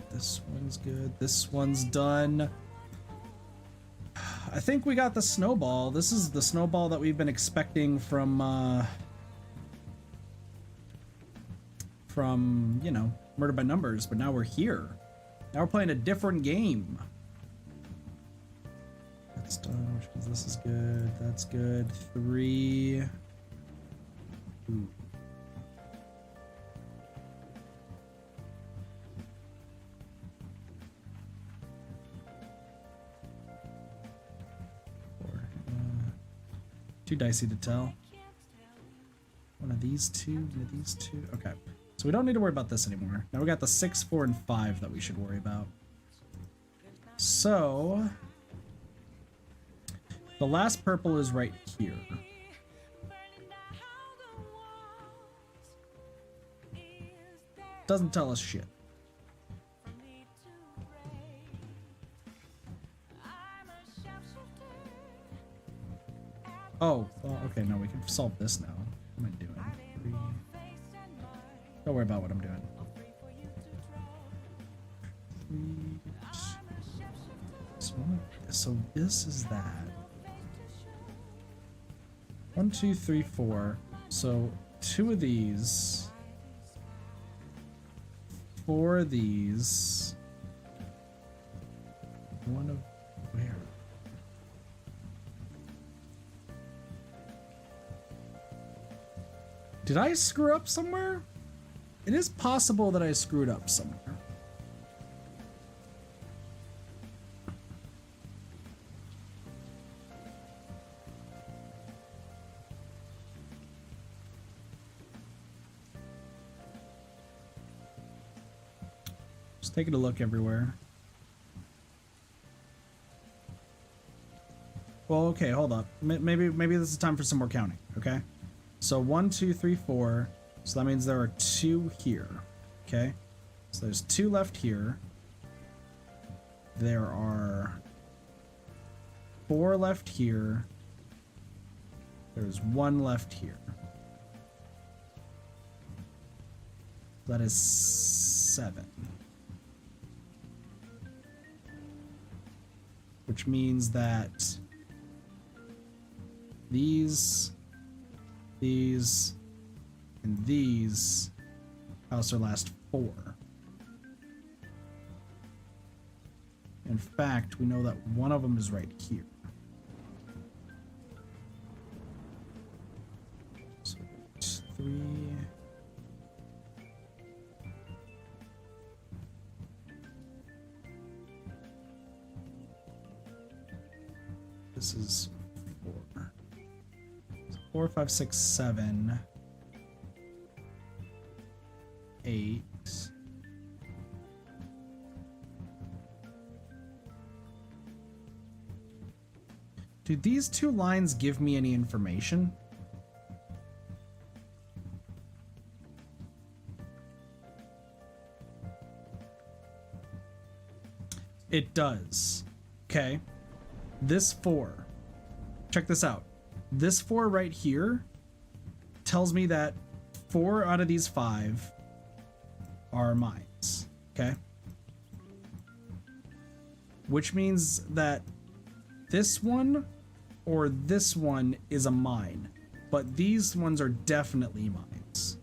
This one's good. This one's done. I think we got the snowball. This is the snowball that we've been expecting from, you know, Murder by Numbers, but now we're here. Now we're playing a different game. That's done, which means this is good. That's good. 3. Ooh. Too dicey to tell. One of these 2, one of these 2. Okay. So we don't need to worry about this anymore. Now we got the 6, 4, and 5 that we should worry about. So the last purple is right here. Doesn't tell us shit. Oh, well, okay, no, we can solve this now. What am I doing? 3. Don't worry about what I'm doing. 3. So this is that. 1, 2, 3, 4. So 2 of these. 4 of these. 1 of where? Did I screw up somewhere? It is possible that I screwed up somewhere. Just taking a look everywhere. Well, okay, hold up. Maybe this is time for some more counting, okay? So 1, 2, 3, 4. So that means there are 2 here. Okay. So there's 2 left here. there are 4 left here. There's 1 left here. That is 7. Which means that these, and these also last 4. In fact, we know that one of them is right here. So 3. This is 4. So 4, 5, 6, 7, 8. Do these 2 lines give me any information? It does. Okay. This 4. Check this out. This 4 right here tells me that 4 out of these 5 are mines. Okay. Which means that this one or this one is a mine, but these ones are definitely mines.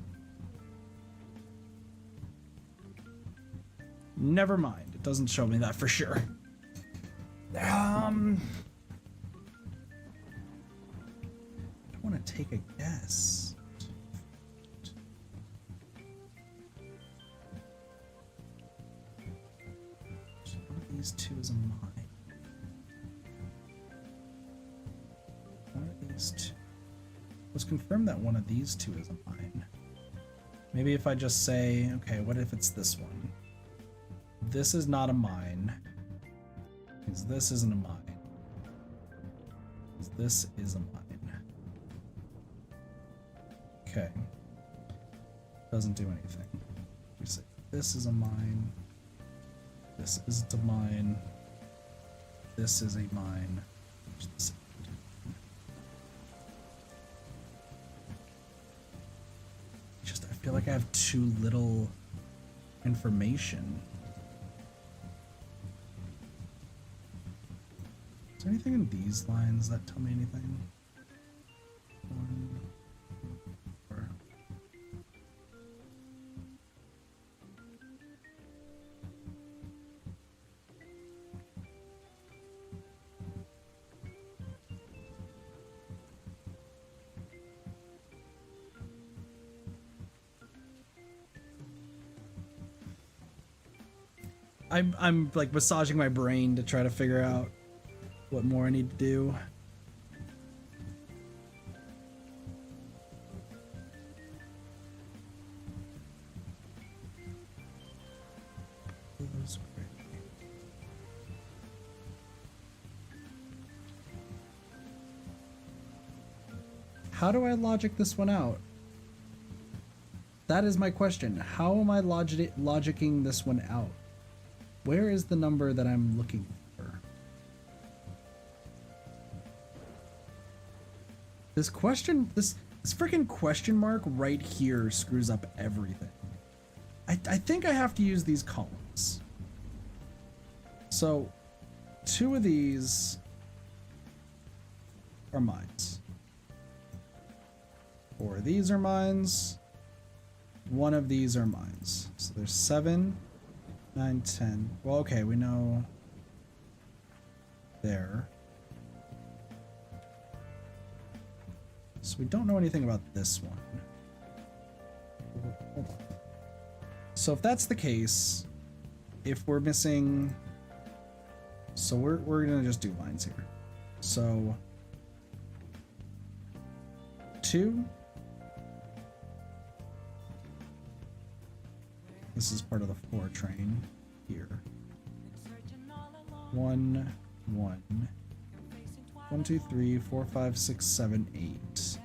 Never mind. It doesn't show me that for sure. I want to take a guess. One of these 2 is a mine. One of these 2. Let's confirm that one of these 2 is a mine. Maybe if I just say, okay, what if it's this one? This is not a mine. Because this isn't a mine. Because this is a mine. Okay. Doesn't do anything. We say this is a mine. This isn't a mine. This is a mine. Just, I feel like I have too little information. Is there anything in these lines that tell me anything? 1, 4. I'm like massaging my brain to try to figure out what more I need to do. How do I logic this one out? That is my question. How am I logicking this one out? Where is the number that I'm looking for? This freaking question mark right here screws up everything. I think I have to use these columns. So 2 of these are mines. 4 of these are mines. 1 of these are mines. So there's 7, 9, 10. Well, okay, we know there. So we don't know anything about this one. Hold on. So if that's the case, if we're missing, so we're gonna just do lines here. So 2. This is part of the 4 train here. 1, 1. 1, 2, 3, 4, 5, 6, 7, 8.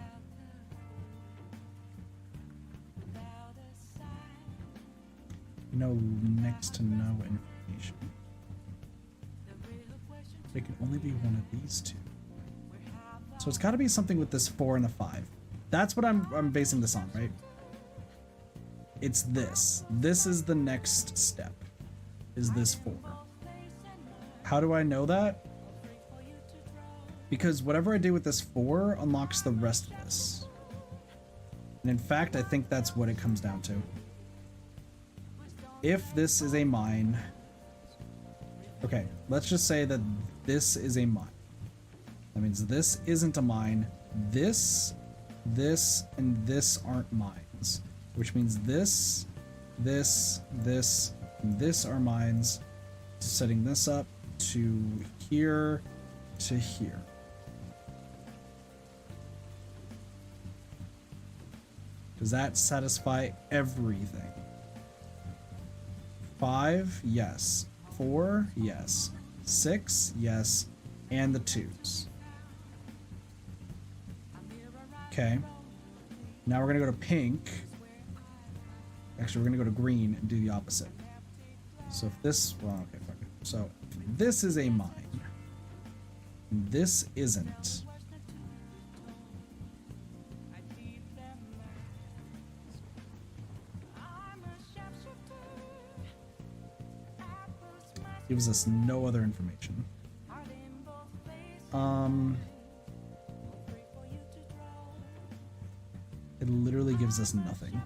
No, next to no information. It can only be one of these two. So it's got to be something with this 4 and a 5. That's what I'm basing this on, right? It's this. This is the next step, is this 4. How do I know that? Because whatever I do with this 4 unlocks the rest of this. And in fact, I think that's what it comes down to. If this is a mine... Okay, let's just say that this is a mine. That means this isn't a mine. This, and this aren't mines. Which means this, and this are mines. Setting this up to here to here. Does that satisfy everything? 5, yes. 4, yes. 6, yes. And the 2s. Okay. Now we're gonna go to pink. Actually, we're gonna go to green and do the opposite. So if this, well, okay, fuck it. So if this is a mine, and this isn't. Gives us no other information. It literally gives us nothing.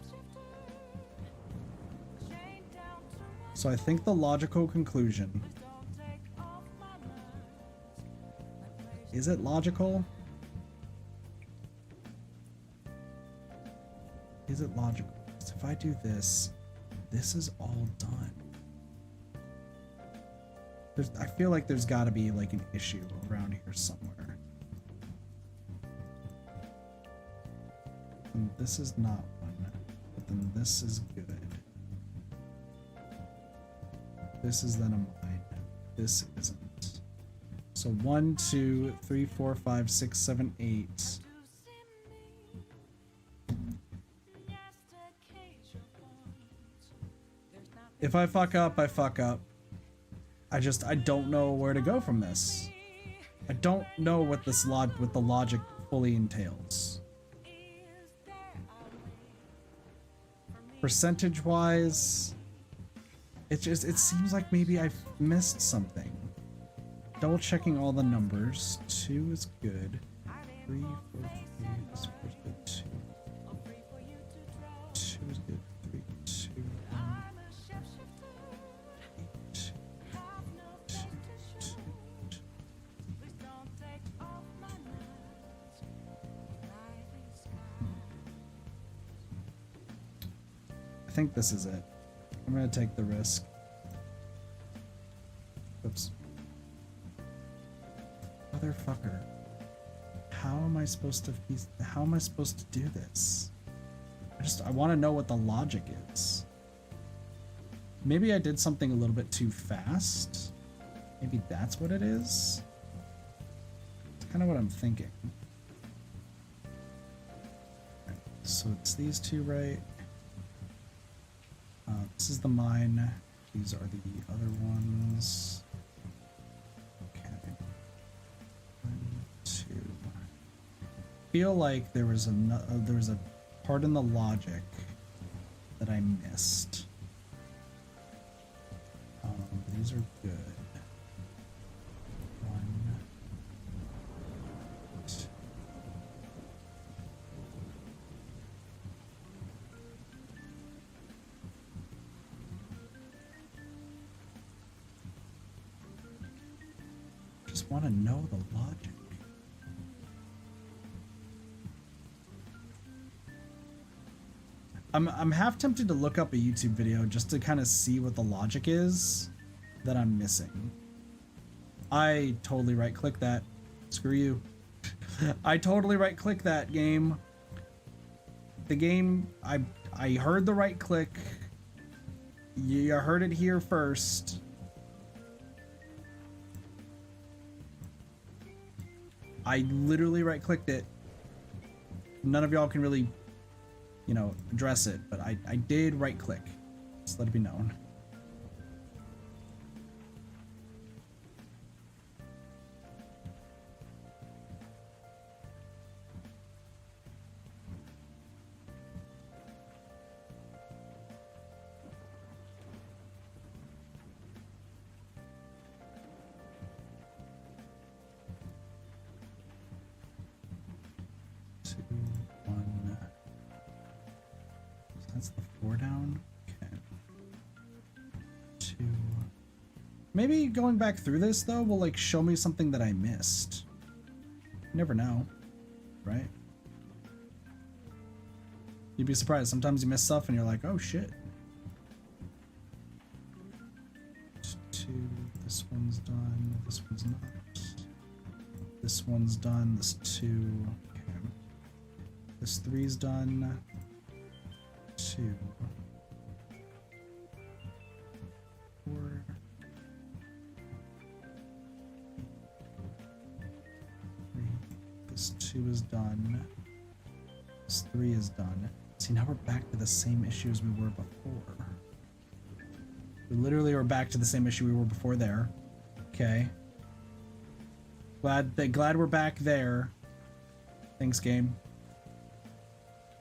So I think the logical conclusion... Is it logical? Is it logical? So if I do this, this is all done. I feel like there's got to be like an issue around here somewhere. And this is not one, but then this is good. This is then a mine. This isn't. So 1, 2, 3, 4, 5, 6, 7, 8. If I fuck up, I fuck up. I don't know where to go from this. I don't know what this what the logic fully entails. Percentage wise, it seems like maybe I've missed something. Double checking all the numbers. 2 is good. 3, 4, 3, this 4 is good. 2. 2 is good. 3, 2, 1. 8. I think this is it. I'm gonna take the risk. Oops. Motherfucker. How am I supposed to do this? I want to know what the logic is. Maybe I did something a little bit too fast. Maybe that's what it is. It's kind of what I'm thinking. Right, so it's these two, right? This is the mine. These are the other ones. Okay. 1, 2. Feel like there was a part in the logic that I missed. These are good. 1, 2. Just want to know the logic. I'm half tempted to look up a YouTube video just to kind of see what the logic is that I'm missing. I totally right click that. Screw you. I totally right click that game. The game, I heard the right click. You heard it here first. I literally right clicked it. None of y'all can really, you know, address it, but I did right click. Just let it be known. 2, 1. So that's the 4 down. Okay. 2. Maybe going back through this though will like show me something that I missed. You never know, right? You'd be surprised. Sometimes you miss stuff and you're like, oh shit. 2. This one's done. This one's not. This one's done. This 2. Okay. This 3's done. 2. 4. 3. This 2 is done. This 3 is done. See, now we're back to the same issue as we were before. We literally are back to the same issue we were before there. Okay. Glad we're back there. Thanks, game.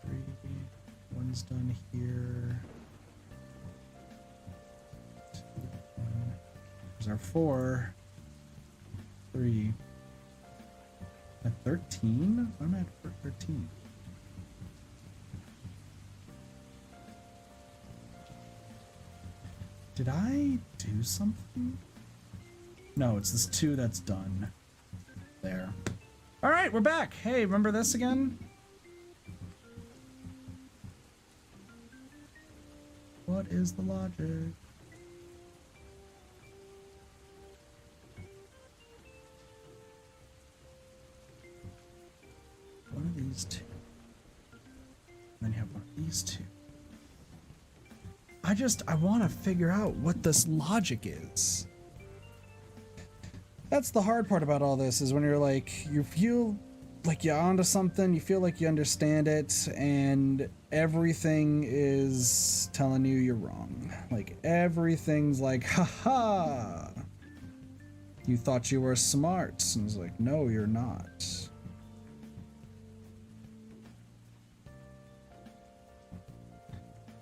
3. 1's done here. 2, 1. There's our 4. 3. At 13? Why am I at 13? Did I do something? No, it's this 2 that's done. There. All right, we're back. Hey, remember this again? What is the logic? One of these 2. Then you have one of these 2. I want to figure out what this logic is. That's the hard part about all this, is when you're like, you feel like you're onto something, you feel like you understand it, and everything is telling you you're wrong. Like, everything's like, haha, you thought you were smart. And it's like, no, you're not.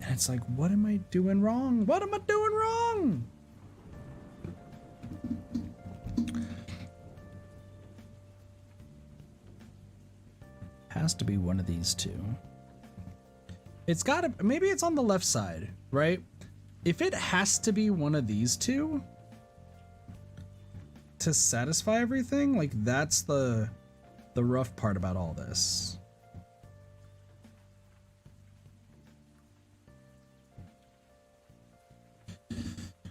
And it's like, what am I doing wrong? What am I doing wrong? Has to be one of these 2. It's gotta, maybe it's on the left side, right? If it has to be one of these 2 to satisfy everything, like that's the rough part about all this.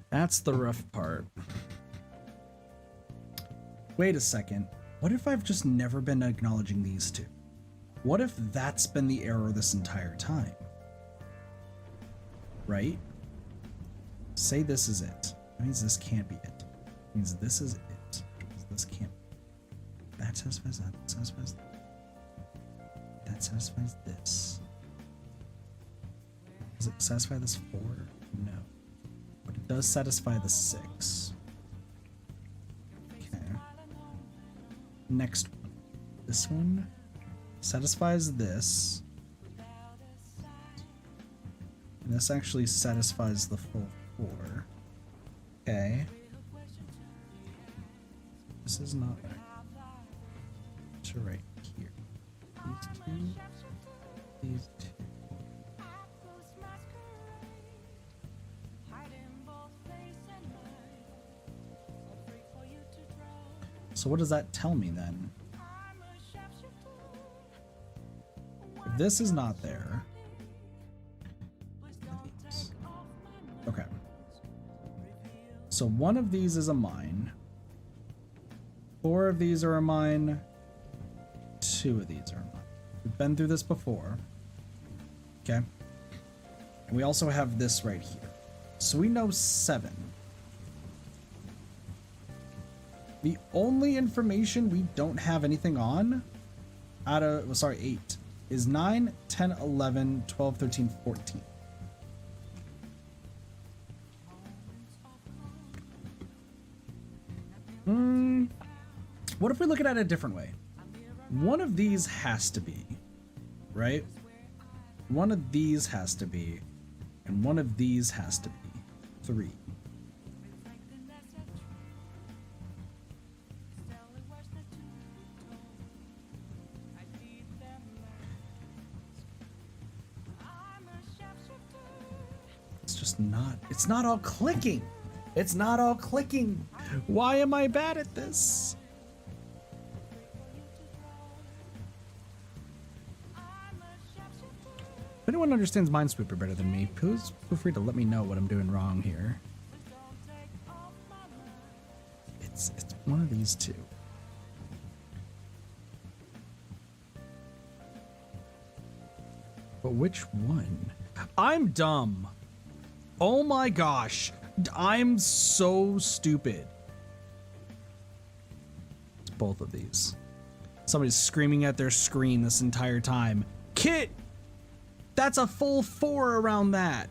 That's the rough part. Wait a second. What if I've just never been acknowledging these 2? What if that's been the error this entire time? Right? Say this is it. That means this can't be it. That means this is it. This can't be. That satisfies that. That satisfies that. That satisfies this. Does it satisfy this 4? No. But it does satisfy the 6. Okay. Next one. This one satisfies this. And this actually satisfies the full 4. Okay. This is not right. To right here. These 2. These 2. So what does that tell me then? If this is not there. Okay. So one of these is a mine. 4 of these are a mine. 2 of these are a mine. We've been through this before. Okay. And we also have this right here. So we know 7. The only information we don't have anything on out of, well, sorry, 8 is 9, 10, 11, 12, 13, 14. What if we look at it a different way? One of these has to be, right? One of these has to be, and one of these has to be 3. just not, it's not all clicking. It's not all clicking. Why am I bad at this? If anyone understands Minesweeper better than me, please feel free to let me know what I'm doing wrong here. It's one of these two. But which one? I'm dumb. Oh my gosh. I'm so stupid. It's both of these. Somebody's screaming at their screen this entire time. Kit! That's a full 4 around that.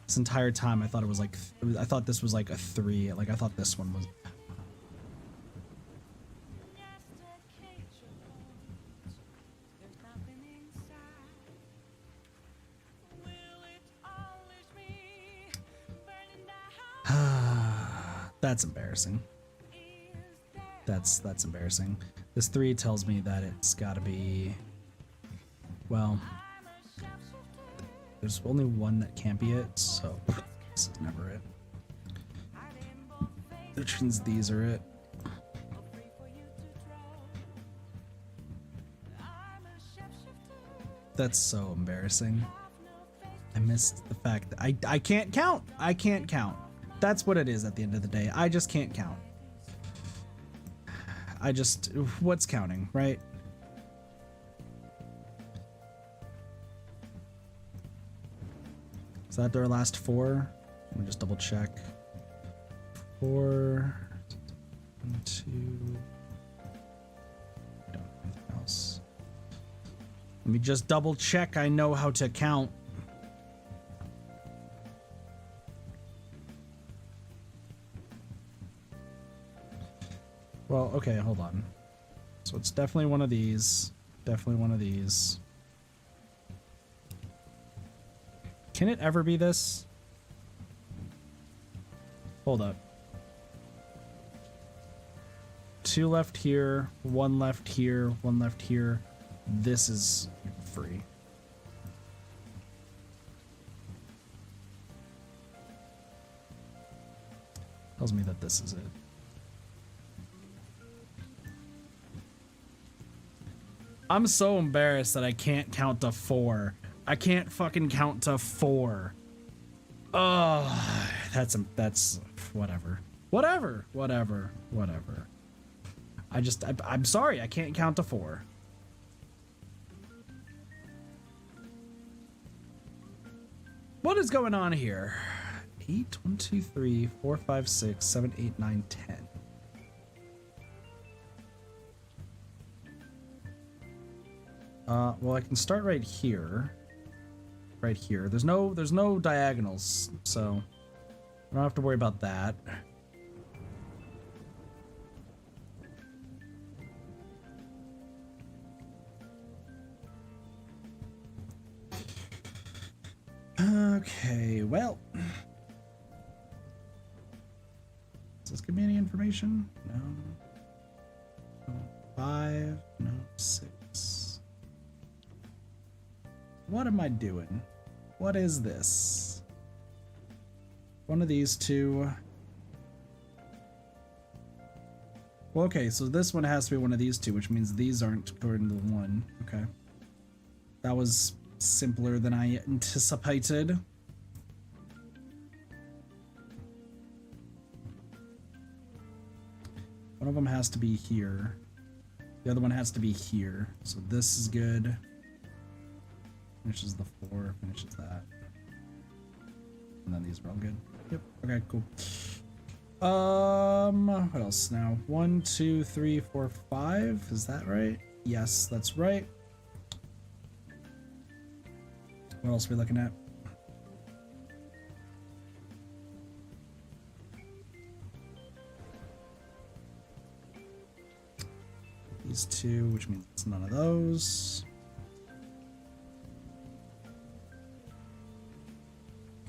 This entire time I thought it was like, I thought this was like a 3. Like I thought this one was. That's embarrassing. That's embarrassing. This 3 tells me that it's gotta be, well, there's only one that can't be it, so this is never it. Which means these are it. That's so embarrassing. I missed the fact that I can't count. I can't count. That's what it is at the end of the day. I just can't count. What's counting, right? Is that our last 4? Let me just double check. 4, 1, 2. Don't have anything else. Let me just double check. I know how to count. Well, okay, hold on. So it's definitely one of these. Definitely one of these. Can it ever be this? Hold up. 2 left here, 1 left here, 1 left here. This is free. Tells me that this is it. I'm so embarrassed that I can't count to 4. I can't fucking count to 4. Oh, that's whatever. Whatever. I'm sorry, I can't count to 4. What is going on here? 8, 1, 2, 3, 4, 5, 6, 7, 8, 9, 10. Well, I can start right here. Right here. There's no diagonals, so I don't have to worry about that. Okay, well. Does this give me any information? No. No. 5, no, 6. What am I doing? What is this? One of these two. Well, okay, so this one has to be one of these two, which means these aren't going to the 1. Okay. That was simpler than I anticipated. One of them has to be here. The other one has to be here. So this is good. Finishes the 4, finishes that. And then these are all good. Yep. Okay, cool. What else now? 1, 2, 3, 4, 5. Is that right? Yes, that's right. What else are we looking at? These 2, which means it's none of those.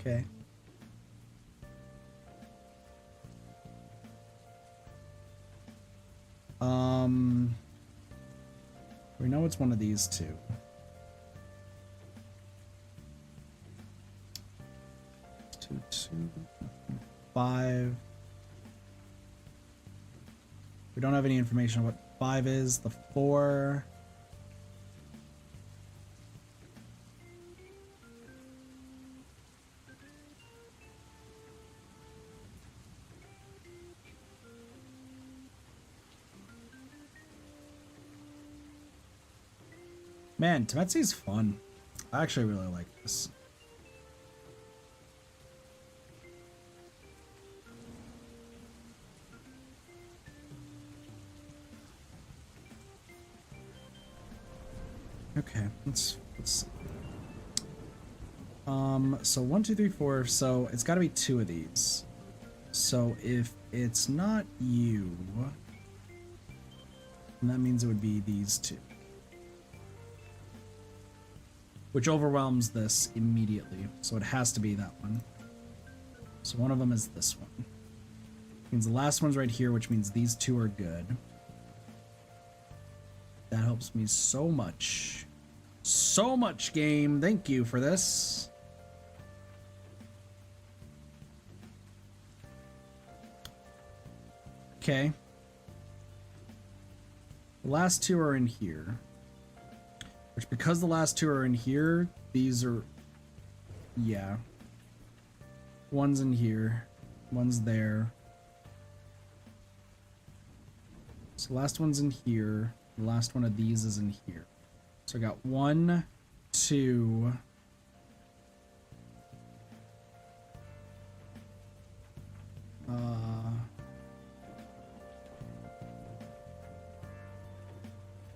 Okay. We know it's one of these 2. 2, 5. We don't have any information on what 5 is. The 4. Man, Tametsi is fun. I actually really like this. Okay, let's see. So 1, 2, 3, 4. So it's got to be 2 of these. So if it's not you, then that means it would be these 2. Which overwhelms this immediately. So it has to be that one. So one of them is this one. Means the last one's right here, which means these 2 are good. That helps me so much. So much, game. Thank you for this. Okay. The last 2 are in here. Which, because the last 2 are in here, these are... Yeah. One's in here. One's there. So the last one's in here. The last one of these is in here. So I got 1, 2...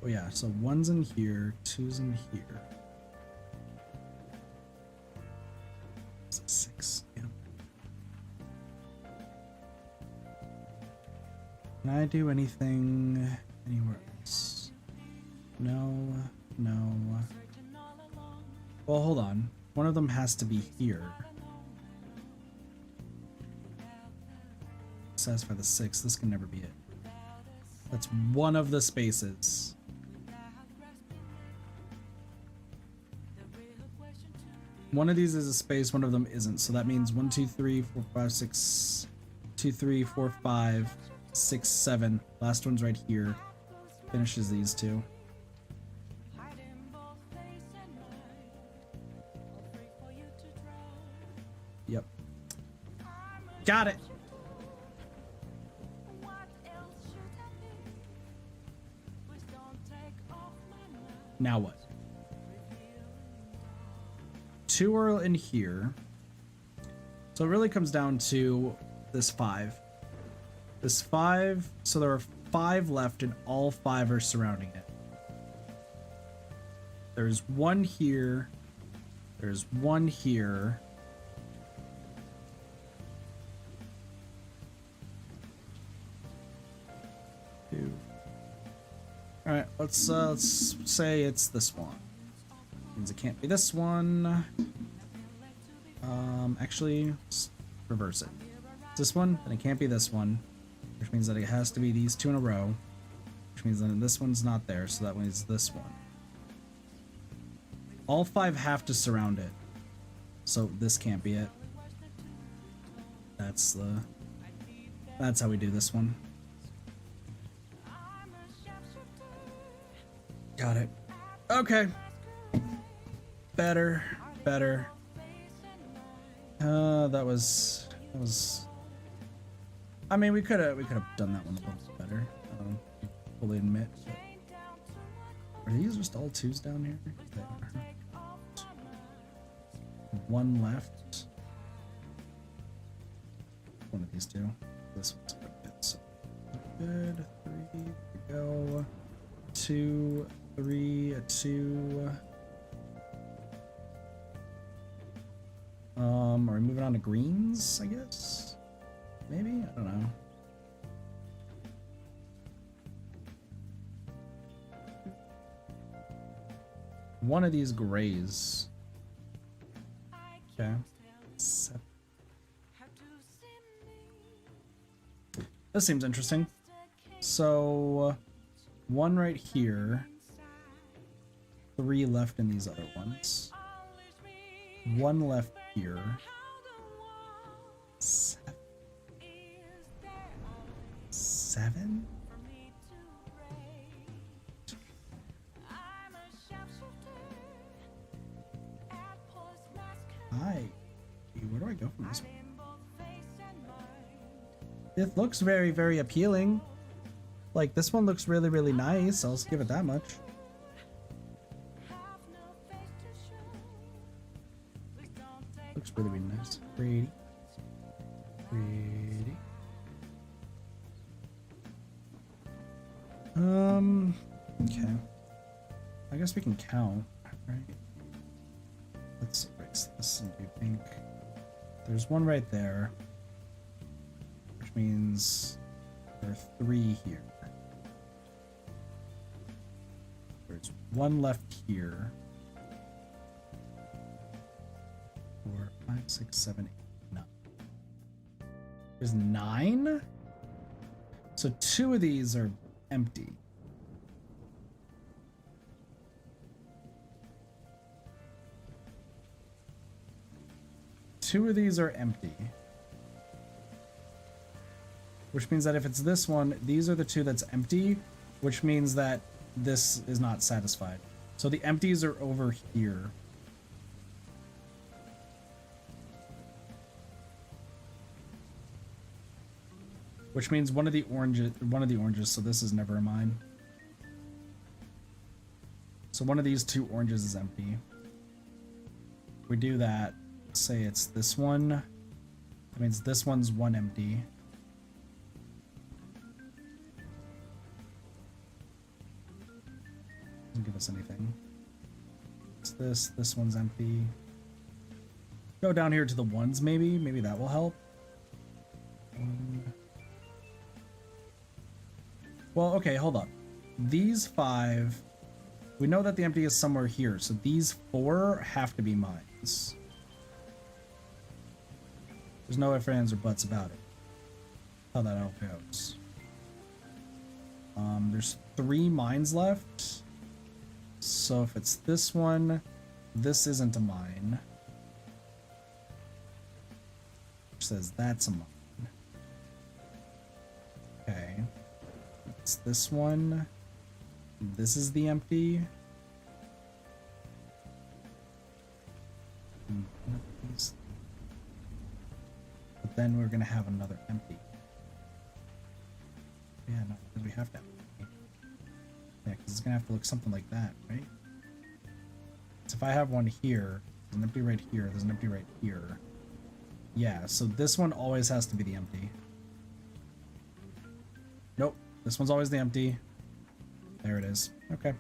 Oh yeah, so 1's in here, 2's in here. 6, yeah. Can I do anything anywhere else? No, no. Well, hold on. One of them has to be here. Satisfy the 6. This can never be it. That's one of the spaces. One of these is a space, one of them isn't. So that means 1, 2, 3, 4, 5, 6, 2, 3, 4, 5, 6, 7. Last one's right here. Finishes these 2. Yep. Got it. Now what? 2 are in here. So it really comes down to this 5. This 5, so there are 5 left and all 5 are surrounding it. There's 1 here. There's 1 here. Two. All right, let's say it's this one. Means it can't be this one. Actually, let's reverse it. It's this one, then it can't be this one, which means that it has to be these 2 in a row, which means that this one's not there, so that means this one. All 5 have to surround it, so this can't be it. That's how we do this one. Got it. Okay. Better. That was. I mean, we could have done that one a little bit better. Fully admit. But are these just all 2s down here? They are. 1 left. One of these 2. This one's good. So good. 3. There we go. 2, 3, a 2. Are we moving on to greens, I guess? Maybe? I don't know. One of these grays. Okay. 7. This seems interesting. So, 1 right here. 3 left in these other ones. 1 left here. Seven? Seven? Hi. Where do I go from this one? It looks very, very appealing. Like, this one looks really, really nice. I'll just give it that much. Looks really, really nice. Pretty. Pretty. Okay. I guess we can count, right? Let's erase this and do pink. There's one right there, which means there are 3 here. There's 1 left here. 4, 5, 6, 7, 8, 9. There's 9? So 2 of these are empty. Two of these are empty. Which means that if it's this one, these are the 2 that's empty, which means that this is not satisfied. So the empties are over here. Which means one of the oranges, so this is never a mine. So one of these 2 oranges is empty. We do that. Say it's this one. That means this one's 1 empty. Doesn't give us anything. It's this one's empty. Go down here to the 1s maybe. Maybe that will help. Well, okay, hold up. These 5, we know that the empty is somewhere here, so these 4 have to be mines. There's no ifs, ands, or buts about it. How that all goes. There's 3 mines left. So if it's this one, this isn't a mine. Which says that's a mine. Okay. It's this one. This is the empty. But then we're gonna have another empty. Yeah, no, because we have to have empty. Yeah, because it's gonna have to look something like that, right? So if I have one here, there's an empty right here, there's an empty right here. Yeah, so this one always has to be the empty. Nope, this one's always the empty. There it is. Okay.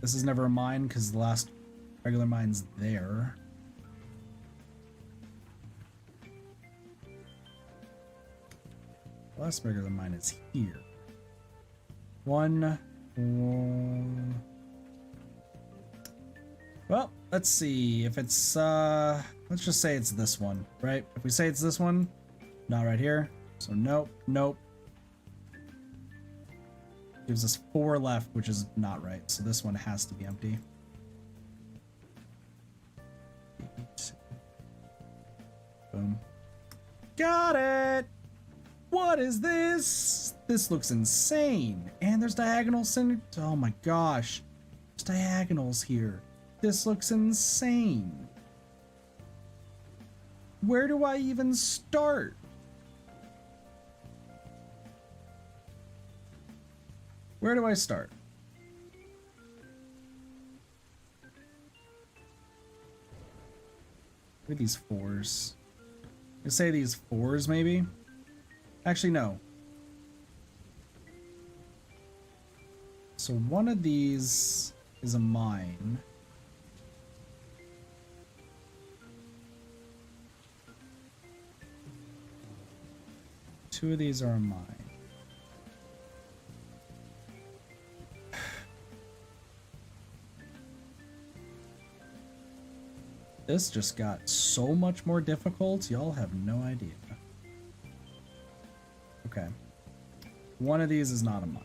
This is never a mine because the last regular mine's there. The last regular mine is here. 1. Well, let's see if it's let's just say it's this one, right? If we say it's this one, not right here. So nope, nope. Gives us 4 left, which is not right. So this one has to be empty. Boom. Got it! What is this? This looks insane. And there's diagonals in it. Oh my gosh. There's diagonals here. This looks insane. Where do I even start? Where do I start? Look at these 4s. I say these 4s maybe. Actually, no. So one of these is a mine. Two of these are a mine. This just got so much more difficult, y'all have no idea. Okay. One of these is not a mine.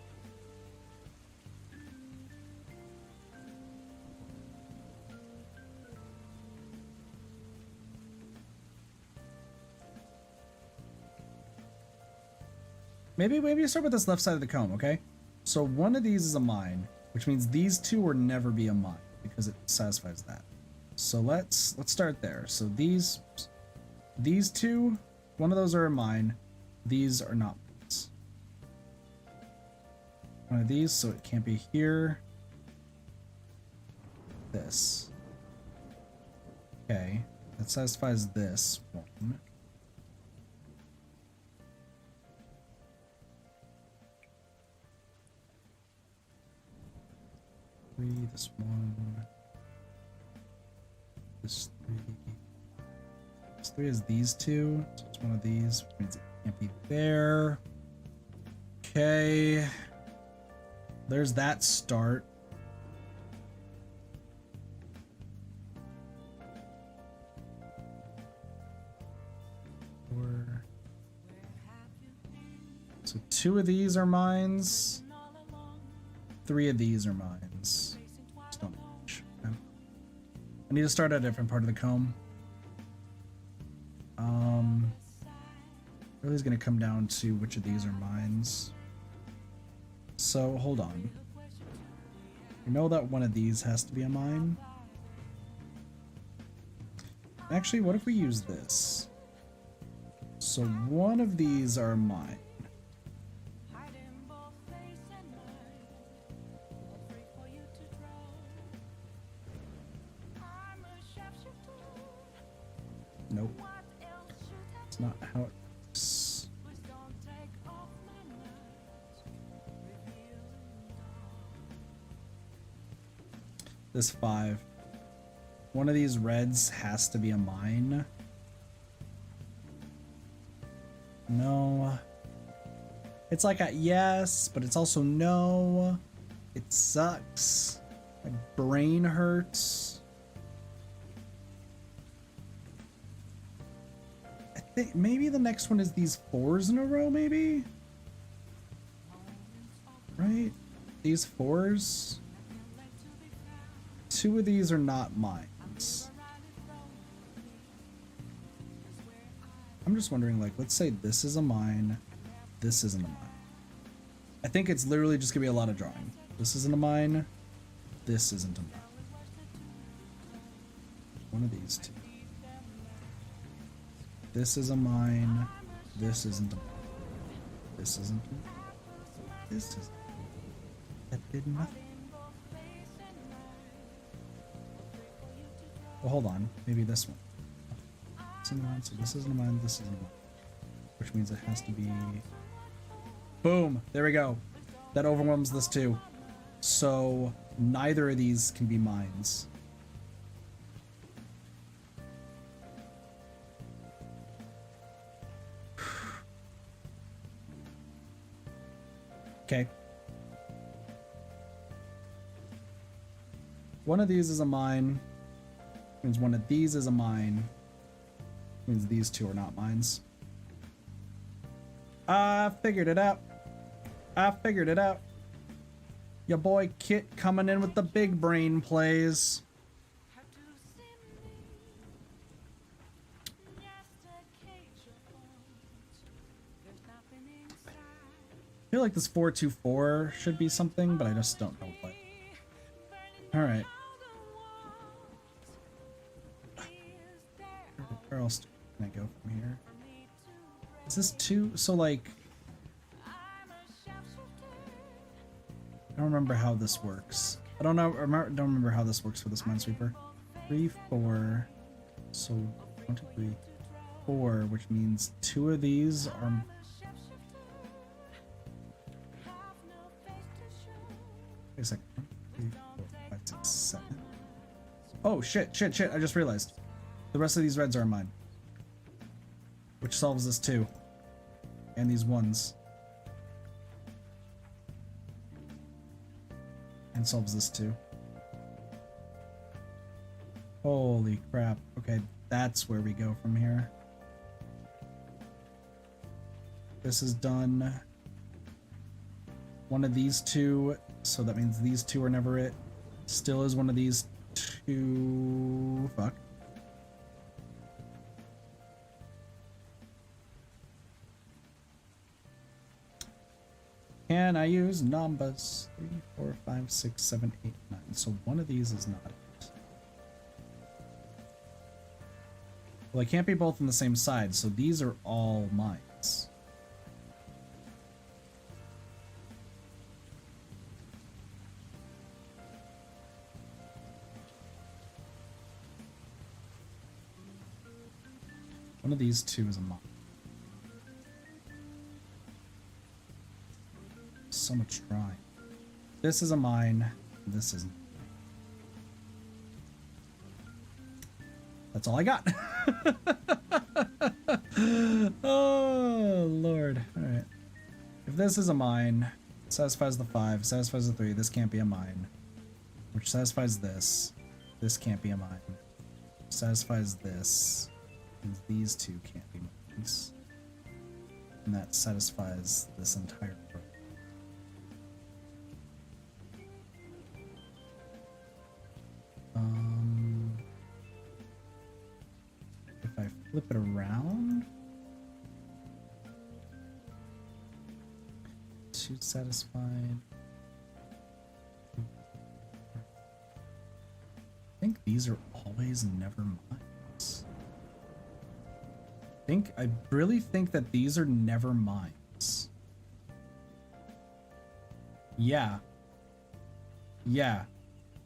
Maybe start with this left side of the comb, okay? So one of these is a mine, which means these two will never be a mine because it satisfies that. So let's start there. So these two, one of those are a mine. These are not mines. One of these, so it can't be here. This. Okay, that satisfies this one. This one. This three. This three is these two. So it's one of these, which means it can't be there. Okay. There's that start. So two of these are mines. Three of these are mines. Just don't match. Okay. I need to start at a different part of the comb. Really is going to come down to which of these are mines. So hold on. You know that one of these has to be a mine. Actually, what if we use this? So one of these are mine. Nope. It's not how it works. This 5. One of these reds has to be a mine. No. It's like a yes, but it's also no. It sucks. My brain hurts. I think maybe the next one is these 4s in a row, maybe? Right? These 4s? 2 of these are not mines. I'm just wondering, like, let's say this is a mine, this isn't a mine. I think it's literally just gonna be a lot of drawing. This isn't a mine, this isn't a mine. One of these two. This is a mine, this isn't a mine. This isn't a mine. This isn't. That did nothing. Well, hold on, maybe this one. This isn't a mine, so this isn't a mine, this isn't a mine. Which means it has to be... Boom! There we go. That overwhelms this too. So neither of these can be mines. Okay. One of these is a mine. Means one of these is a mine. Means these two are not mines. I figured it out. I figured it out. Your boy Kit coming in with the big brain plays. I feel like this 424 should be something, but I just don't know what. Alright. Where else can I go from here? Is this 2? So, like... I don't remember how this works. I don't know. Don't remember how this works for this Minesweeper. 3, 4. So 1, 2, 3, 4, which means 2 of these are. Wait a second. 1, 2, 3, 4, 5, 6, 7. Oh shit! Shit! Shit! I just realized. The rest of these reds are mine. Which solves this too. And these ones. And solves this too. Holy crap. Okay, that's where we go from here. This is done. One of these two, so that means these two are never it. Still is one of these two. Fuck. Can I use numbers? 3, 4, 5, 6, 7, 8, 9. So one of these is not it. Well, I can't be both on the same side, so these are all mines. One of these two is a mine. So much drawing. This is a mine. This isn't. That's all I got. Oh, Lord. All right. If this is a mine, satisfies the 5, satisfies the 3, this can't be a mine. Which satisfies this. This can't be a mine. Satisfies this. And these two can't be mines. And that satisfies this entire row. If I flip it around, 2 satisfied. I think these are always never mines. I really think that these are never mines. Yeah. Yeah.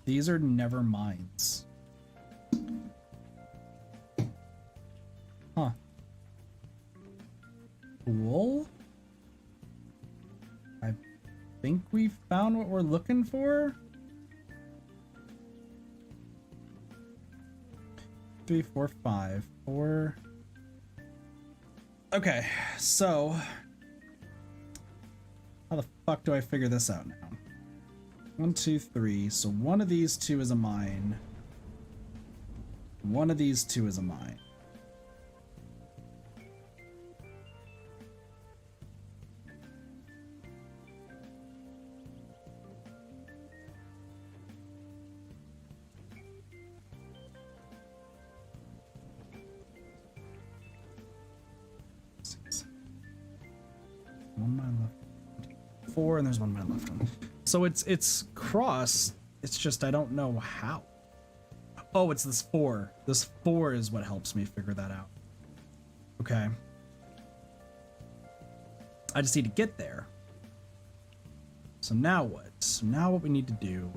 These are never mines. Huh. Cool. I think we found what we're looking for. 3, 4, 5, 4. Okay, so how the fuck do I figure this out now? 1, 2, 3. So one of these two is a mine. One of these two is a mine. One mine left. 4, and there's one mine left. So it's cross. It's just I don't know how. Oh, it's this 4. This 4 is what helps me figure that out. Okay. I just need to get there. So now what? So now what we need to do.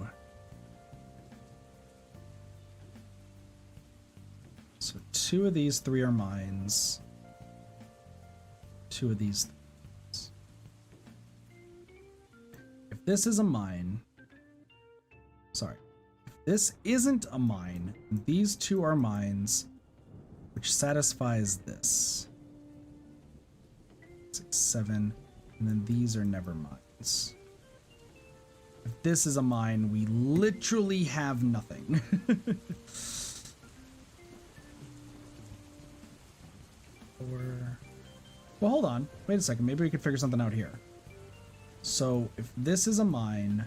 So 2 of these 3 are mines. 2 of these. If this is a mine, sorry, if this isn't a mine, these 2 are mines, which satisfies this. 6, 7, and then these are never mines. If this is a mine, we literally have nothing. Well, hold on. Wait a second. Maybe we could figure something out here. So if this is a mine,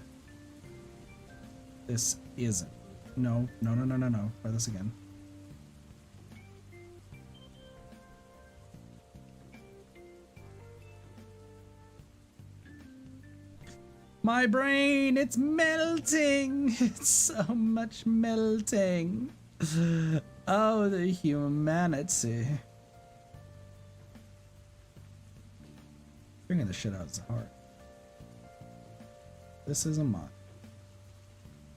this isn't. No. Try this again. My brain, it's melting. It's so much melting. Oh, the humanity. Figuring this shit out is hard. This is a mine.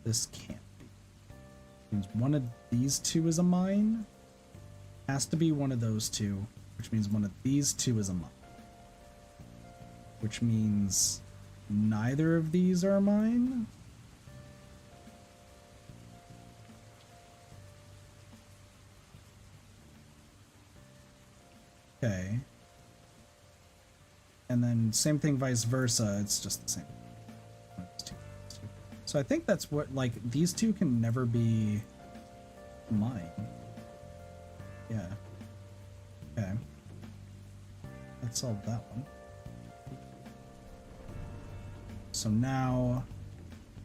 This can't be. Means one of these 2 is a mine. Has to be one of those 2, which means one of these 2 is a mine. Which means neither of these are mine. Okay. And then same thing vice versa, it's just the same. So I think that's what, like, these 2 can never be mine. Yeah. Okay. Let's solve that one. So now,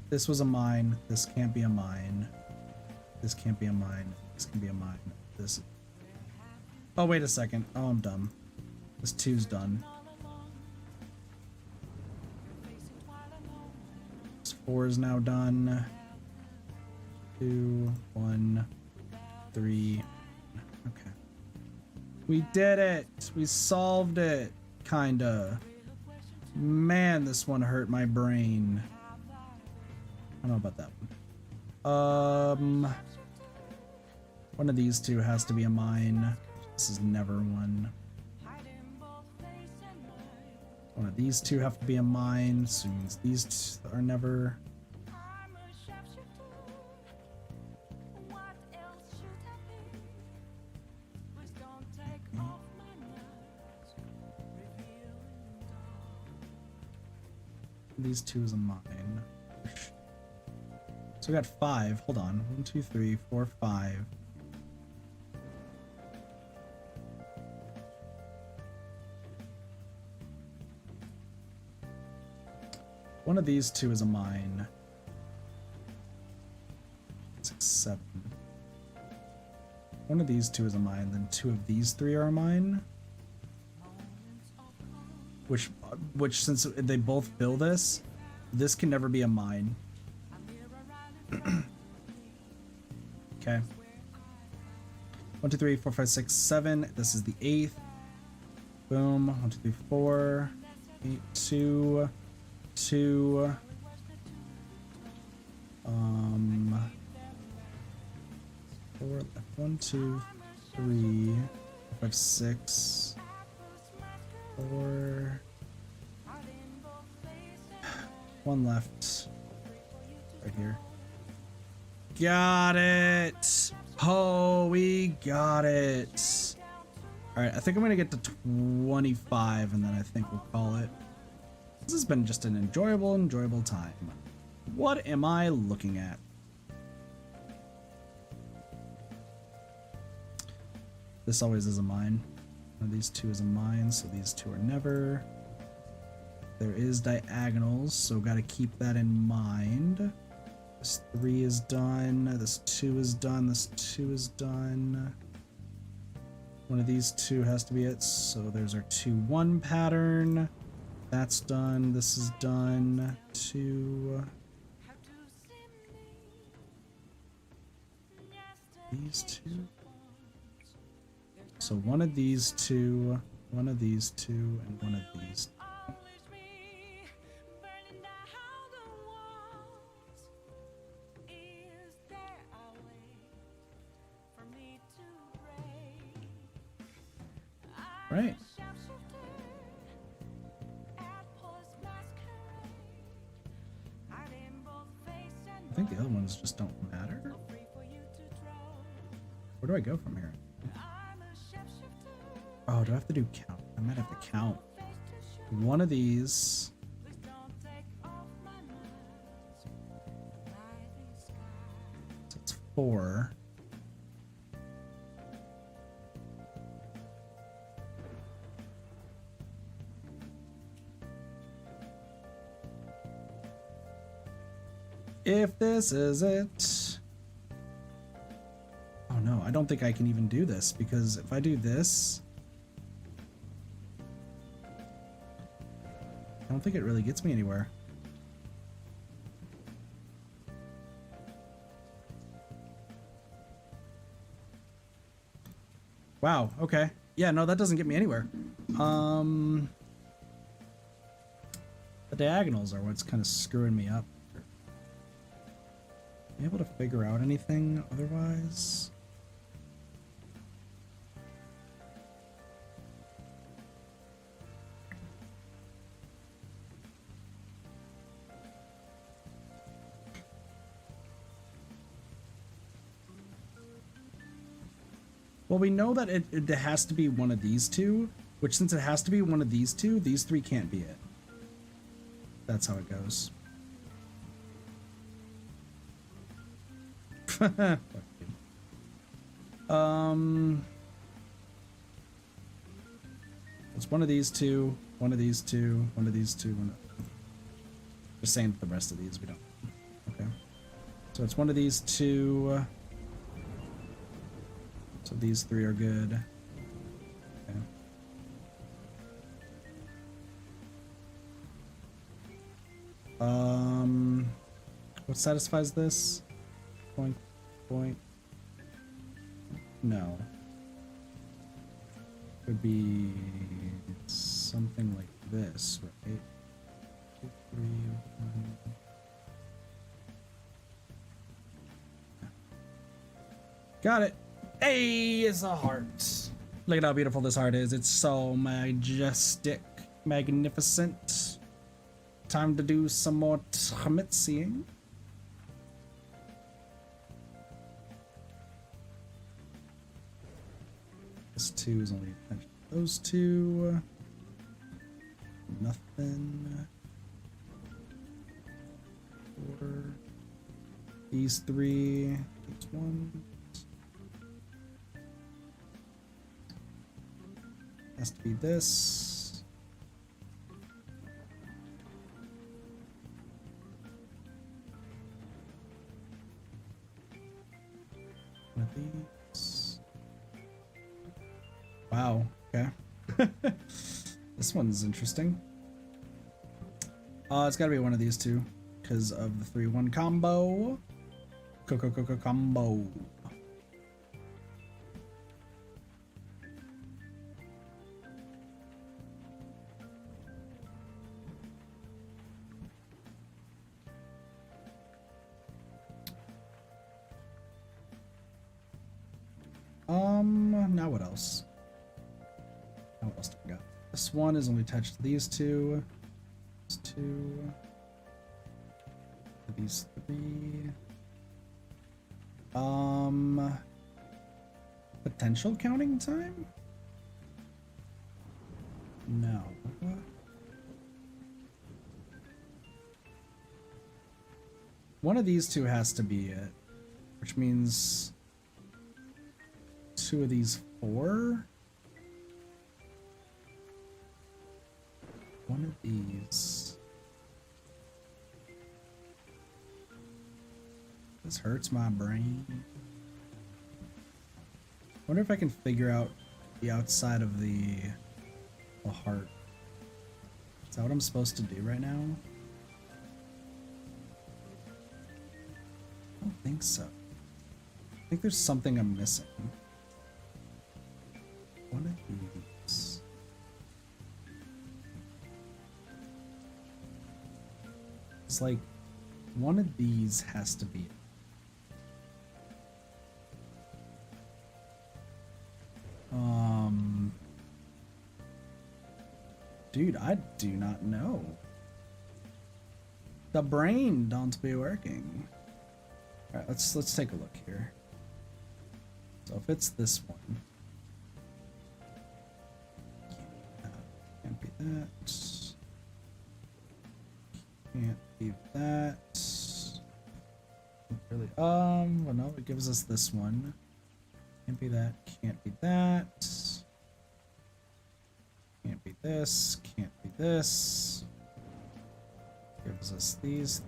this was a mine, this can't be a mine, this can't be a mine, this can be a mine, this... Oh, wait a second. Oh, I'm dumb. This 2's done. 4 is now done. 2, 1, 3. Okay. We did it! We solved it! Kinda. Man, this one hurt my brain. I don't know about that one. One of these two has to be a mine. This is never one. One of these two have to be a mine, so these are never. These two is a mine. So we got 5. Hold on. 1, 2, 3, 4, 5. One of these two is a mine. 6, 7. One of these two is a mine, then 2 of these 3 are a mine. Which since they both fill this can never be a mine. Okay. 1, 2, 3, 4, 5, 6, 7. This is the 8th. Boom. 1, 2, 3, 4. 8, 2. 2. 4 left. 1, 2, 3, 4, 5, 6. 4. 1 left. Right here. Got it! Oh, we got it! Alright, I think I'm gonna get to 25 and then I think we'll call it. This has been just an enjoyable time. What am I looking at? This always is a mine. One of these two is a mine, so these two are never. There is diagonals, so gotta keep that in mind. This 3 is done, this 2 is done, this 2 is done. One of these two has to be it, so there's our 2-1 pattern. That's done, this is done. 2. These two. So one of these two, one of these two, and one of these. Right. I think the other ones just don't matter. Where do I go from here? Oh, do I have to do count? I might have to count. One of these. So it's 4. If this is it. Oh no, I don't think I can even do this because if I do this, I don't think it really gets me anywhere. Wow, okay. Yeah, no, that doesn't get me anywhere. The diagonals are what's kind of screwing me up. Am I able to figure out anything otherwise? Well, we know that it has to be one of these two, which since it has to be one of these two, these 3 can't be it. That's how it goes. It's one of these two, one of these two, one of these two, one of... Just saying the rest of these we don't. Okay. So it's one of these two. So these 3 are good. Okay. What satisfies this? Point, point. No. Could be something like this, right? 2, 3, 1. Got it. Hey, it's a heart. Look at how beautiful this heart is. It's so majestic, magnificent. Time to do some more Tametsi-ing. This 2 is only those 2. Nothing. 4. These 3. These 1. Has to be this. One of these. Wow, okay. This one's interesting. It's gotta be one of these two because of the 3-1 combo. Combo. Now what else? Now what else do we got? This one is only attached to these 2. These 2. These 3. Potential counting time? No. One of these 2 has to be it, which means 2 of these 4. One of these. This hurts my brain. Wonder if I can figure out the outside of the heart. Is that what I'm supposed to do right now? I don't think so. I think there's something I'm missing. One of these. It's like one of these has to be it. Dude, I do not know. The brain don't be working. All right, let's take a look here. So if it's this one, can't be that. Can't be that. Really, well, no, it gives us this one. Can't be that. Can't be that. Can't be this. Can't be this. Gives us these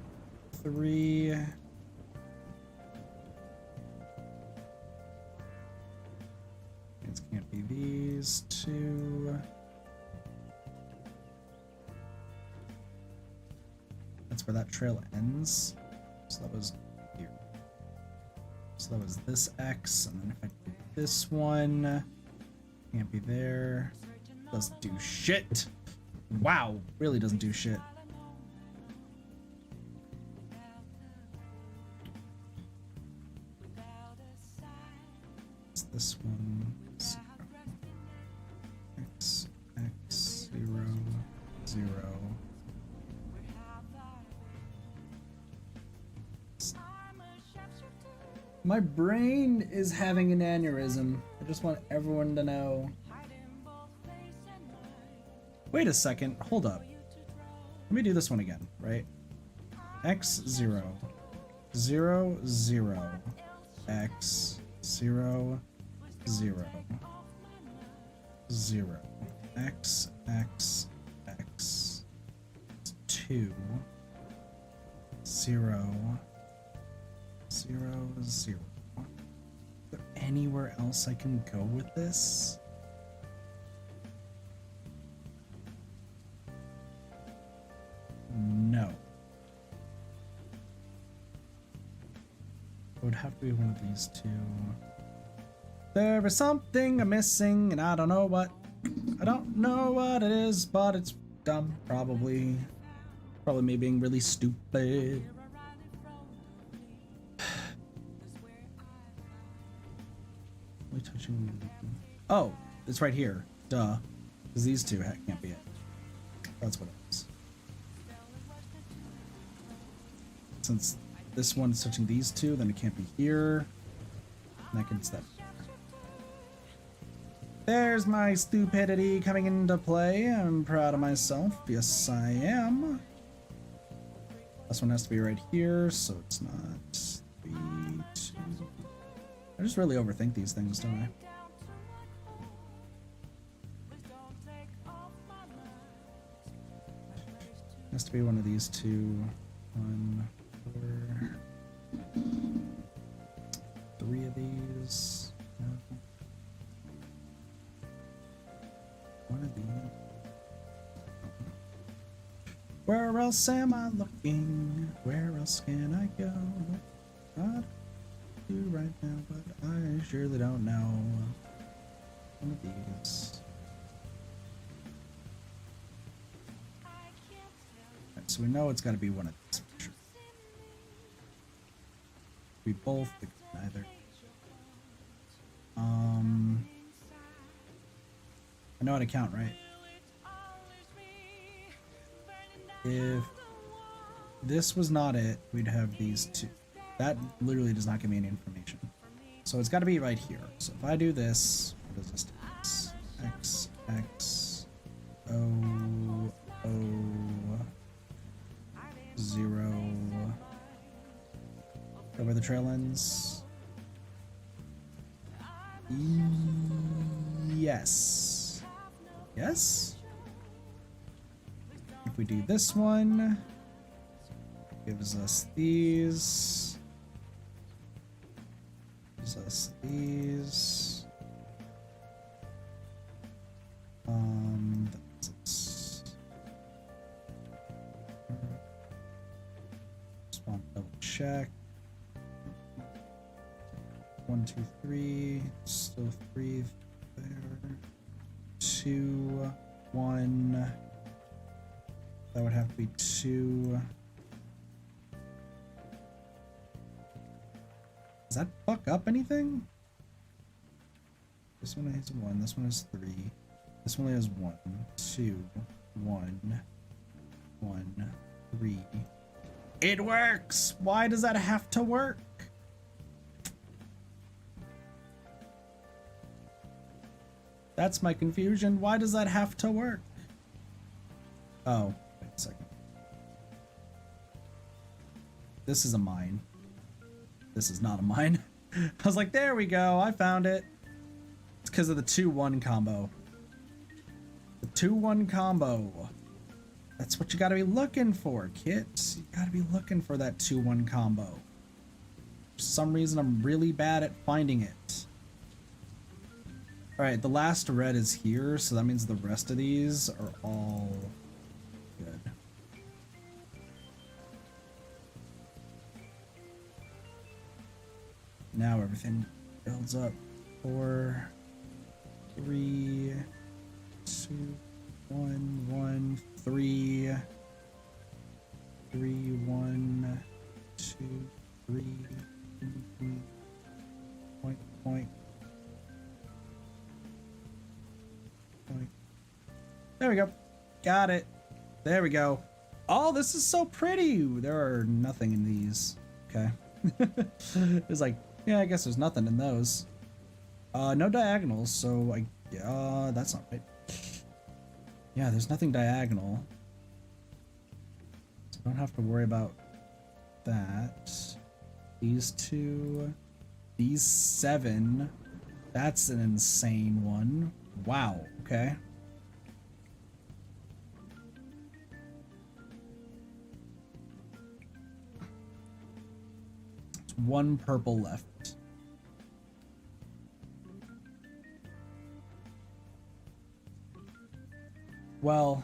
3. It can't be these 2. That's where that trail ends. So that was here. So that was this X, and then if I do this one, can't be there. Doesn't do shit. Wow, really doesn't do shit. It's this one. 0. X, X, 0, 0. My brain is having an aneurysm. I just want everyone to know. Wait a second, hold up. Let me do this one again, right? X 0, 0, 0, X 0, 0, 0, X, X, X, 2, 0, 0, 0. Is there anywhere else I can go with this? No. It would have to be one of these two. There is something I'm missing, and I don't know what. I don't know what it is, but it's dumb, probably. Probably me being really stupid. Only touching. Oh, it's right here. Duh. Because these two can't be it. That's what it is. Since this one's touching these two, then it can't be here. And that gets that. There's my stupidity coming into play. I'm proud of myself. Yes, I am. This one has to be right here, so it's not 3, 2. I just really overthink these things, don't I? Has to be one of these two. 1, 4, 3 of these. One of these. Where else am I looking? Where else can I go? What to do right now, but I surely don't know. One of these. Right, so we know it's got to be one of these. Sure. We both neither. I know how to count, right? If this was not it, we'd have these two. That literally does not give me any information. So it's got to be right here. So if I do this, what does this do? X, X, O, O, 0. Over the trail ends. Yes. Yes? If we do this one, it gives us these. Gives us these. That's just want to double check. 1, 2, 3. Still 3 there. 2, 1. That would have to be 2. Does that fuck up anything? This one has 1. This one has 3. This one has 1, 2, 1, 1, 3. It works! Why does that have to work? That's my confusion. Why does that have to work? Oh, wait a second. This is a mine. This is not a mine. I was like, there we go. I found it. It's because of the 2-1 combo. The 2-1 combo. That's what you gotta be looking for, kids. You gotta be looking for that 2-1 combo. For some reason, I'm really bad at finding it. Alright, the last red is here, so that means the rest of these are all good. Now everything builds up. 4, 3, 2, 1, 1, 3, 3, 1, 2, 3, point, point. There we go. Got it. There we go. Oh, this is so pretty. There are nothing in these. Okay. It's like, yeah, I guess there's nothing in those. No diagonals, so that's not right. Yeah, there's nothing diagonal. So I don't have to worry about that. These 2. These 7. That's an insane one. Wow, okay. It's 1 purple left. Well,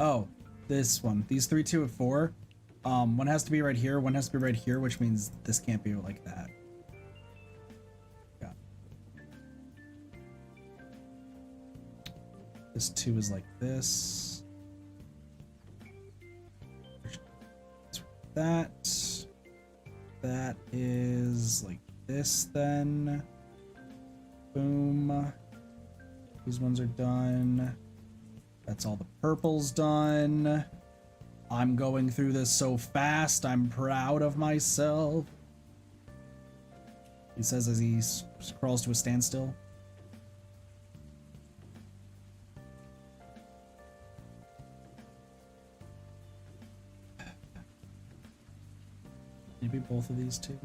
oh, this one. These 3, 2, and 4. One has to be right here, one has to be right here, which means this can't be like that. Yeah. This 2 is like this. That is like this then. Boom. These ones are done. That's all the purple's done. I'm going through this so fast, I'm proud of myself. He says as he crawls to a standstill. Maybe both of these two.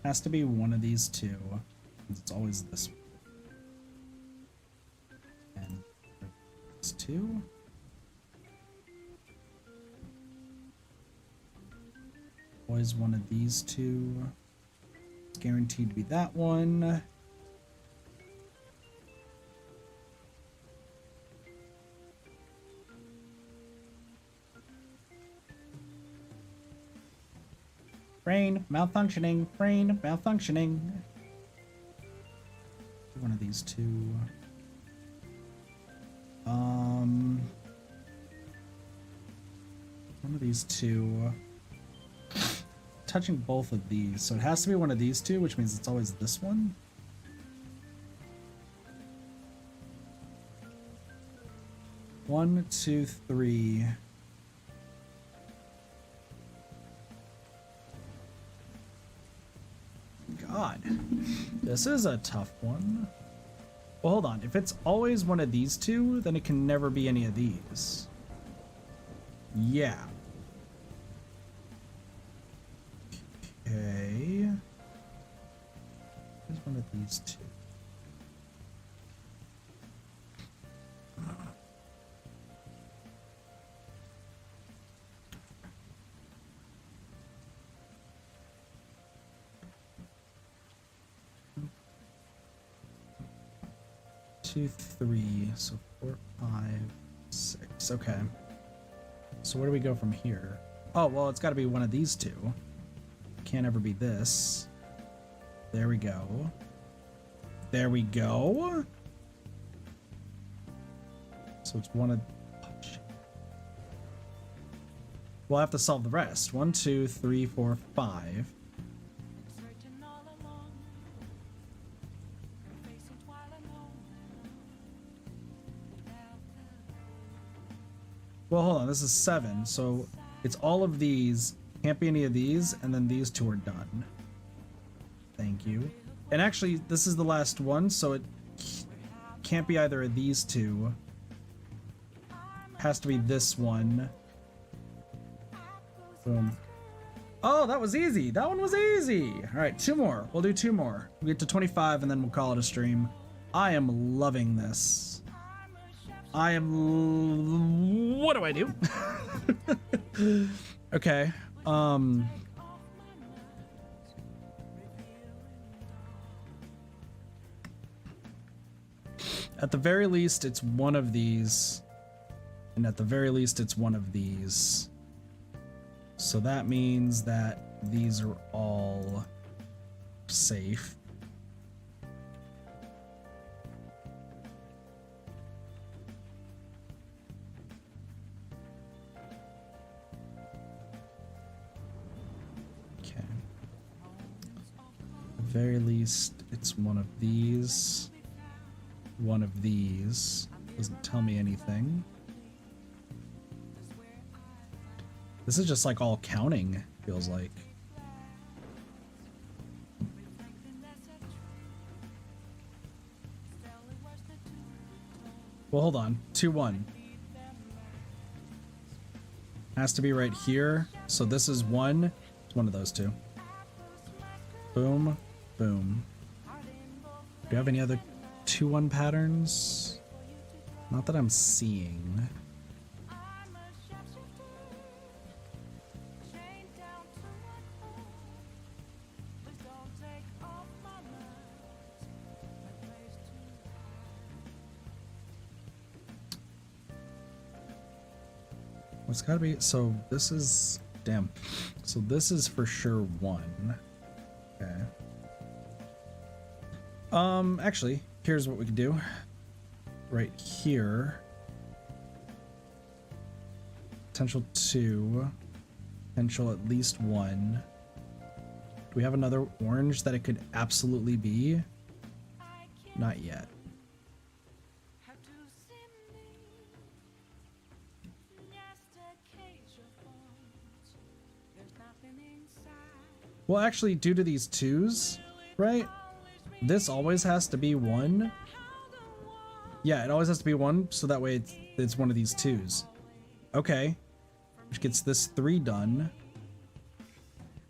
Has to be one of these two. It's always this one. And this 2. Always one of these 2. It's guaranteed to be that one. Brain malfunctioning. Brain malfunctioning. One of these 2. One of these 2. Touching both of these, so it has to be one of these 2, which means it's always this one. One, 2, 3. God, this is a tough one. Well, hold on. If it's always one of these 2, then it can never be any of these. Yeah. Okay. Here's one of these 2. Two, 3, so 4, 5, 6. Okay. So where do we go from here? Oh, well, it's got to be one of these 2. Can't ever be this. There we go. There we go. So it's one of... Oh, shit. We'll have to solve the rest. 1, 2, 3, 4, 5. Well, hold on. This is 7, so it's all of these. Can't be any of these, and then these 2 are done. Thank you. And actually, this is the last one, so it can't be either of these 2. Has to be this one. Boom. Oh, that was easy. That one was easy. All right, 2 more. We'll do 2 more. We'll get to 25, and then we'll call it a stream. I am loving this. I am... What do I do? Okay. At the very least, it's one of these. And at the very least, it's one of these. So that means that these are all safe. Very least, it's one of these. One of these. Doesn't tell me anything. This is just like all counting, feels like. Well, hold on. 2, 1. Has to be right here. So this is 1. It's one of those 2. Boom. Boom. Do you have any other 2-1 patterns? Not that I'm seeing. It's gotta be, so this is, damn. So this is for sure 1. Okay. Actually, here's what we can do. Right here. Potential 2. Potential at least 1. Do we have another orange that it could absolutely be? Not yet. Well, actually, due to these 2s, right? This always has to be 1. Yeah, it always has to be 1, so that way it's one of these 2s. Okay. Which gets this 3 done.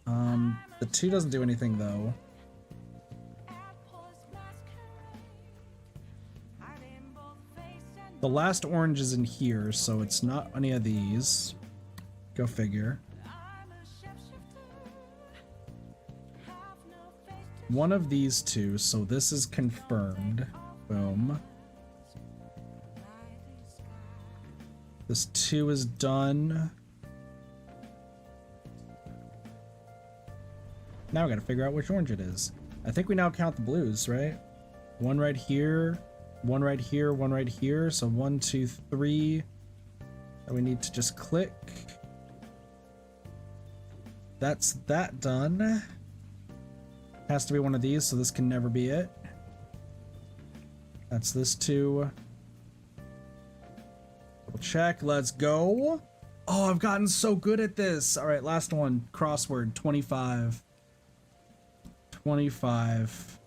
The 2 doesn't do anything, though. The last orange is in here, so it's not any of these. Go figure. One of these 2, so this is confirmed. Boom. This 2 is done. Now we gotta figure out which orange it is. I think we now count the blues, right? 1 right here, 1 right here, 1 right here. So 1, 2, 3. And we need to just click. That's that done. Has to be one of these, so this can never be it. That's this 2. Double check, let's go. Oh, I've gotten so good at this. All right, last one, crossword, 25. 25.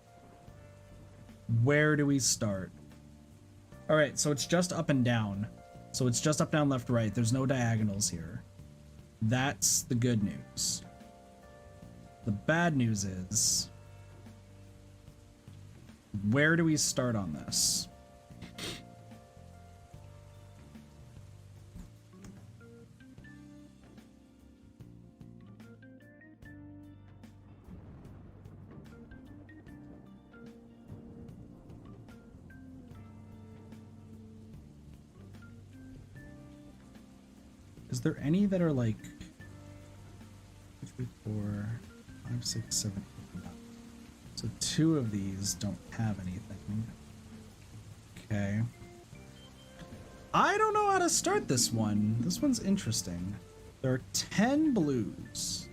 Where do we start? All right, so it's just up and down. So it's just up, down, left, right. There's no diagonals here. That's the good news. The bad news is, where do we start on this? Is there any that are like 2, 3, 4, 5, 6, 7, 8, 9? So 2 of these don't have anything. Okay. I don't know how to start this one. This one's interesting. There are 10 blues.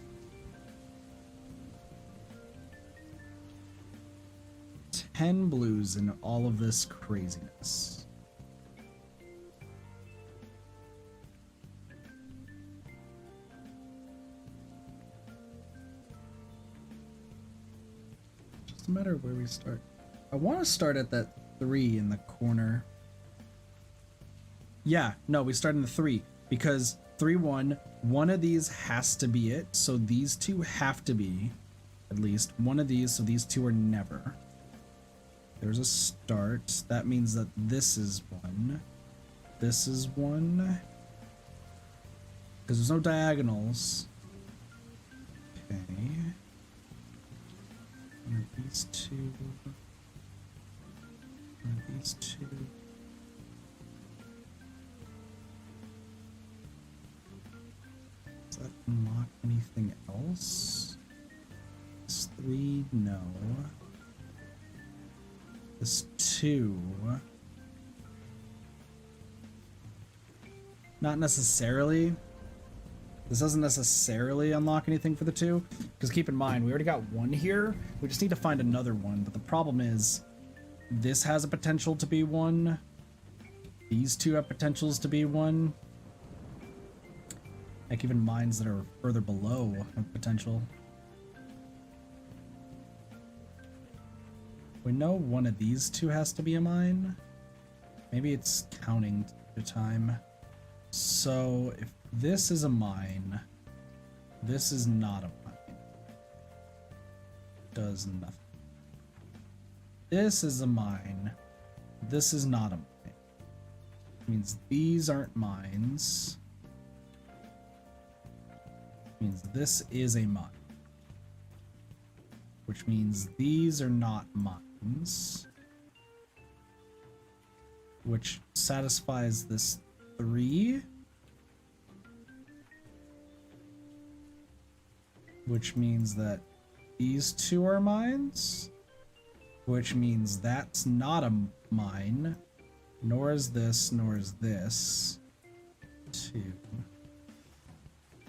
10 blues in all of this craziness. Doesn't matter where we start. I want to start at that 3 in the corner. Yeah, no, we start in the 3 because 3, 1. One of these has to be it. So these 2 have to be at least one of these. So these 2 are never. There's a start. That means that this is 1. This is 1. Because there's no diagonals. Okay. One of these 2. One of these 2. Does that unlock anything else? This 3, no. This 2. Not necessarily. This doesn't necessarily unlock anything for the 2, because keep in mind, we already got 1 here. We just need to find another one, but the problem is this has a potential to be 1. These 2 have potentials to be 1. Like even mines that are further below have potential. We know one of these 2 has to be a mine. Maybe it's counting the time. So if this is a mine, this is not a mine. Does nothing. This is a mine. This is not a mine. Means these aren't mines. Means this is a mine. Which means these are not mines. Which satisfies this 3. which means that these two are mines, which means that's not a mine, nor is this, nor is this. 2.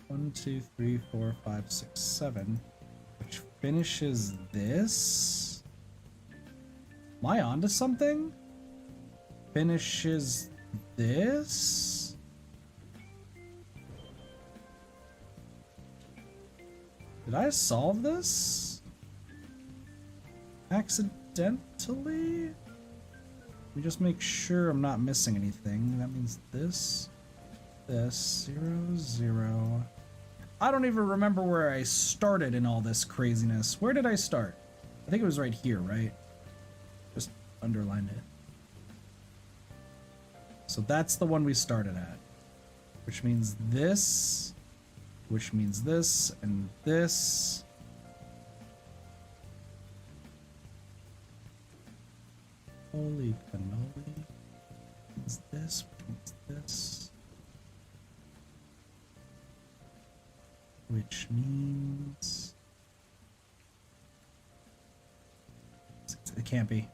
1, 2, 3, 4, 5, 6, 7, which finishes this. Am I onto something? Finishes this. Did I solve this accidentally? Let me just make sure I'm not missing anything. That means this, 0, 0. I don't even remember where I started in all this craziness. Where did I start? I think it was right here, right? Just underlined it. So that's the one we started at, which means this, which means this, and this. Holy cannoli. Means this, which means this. Which means... It can't be.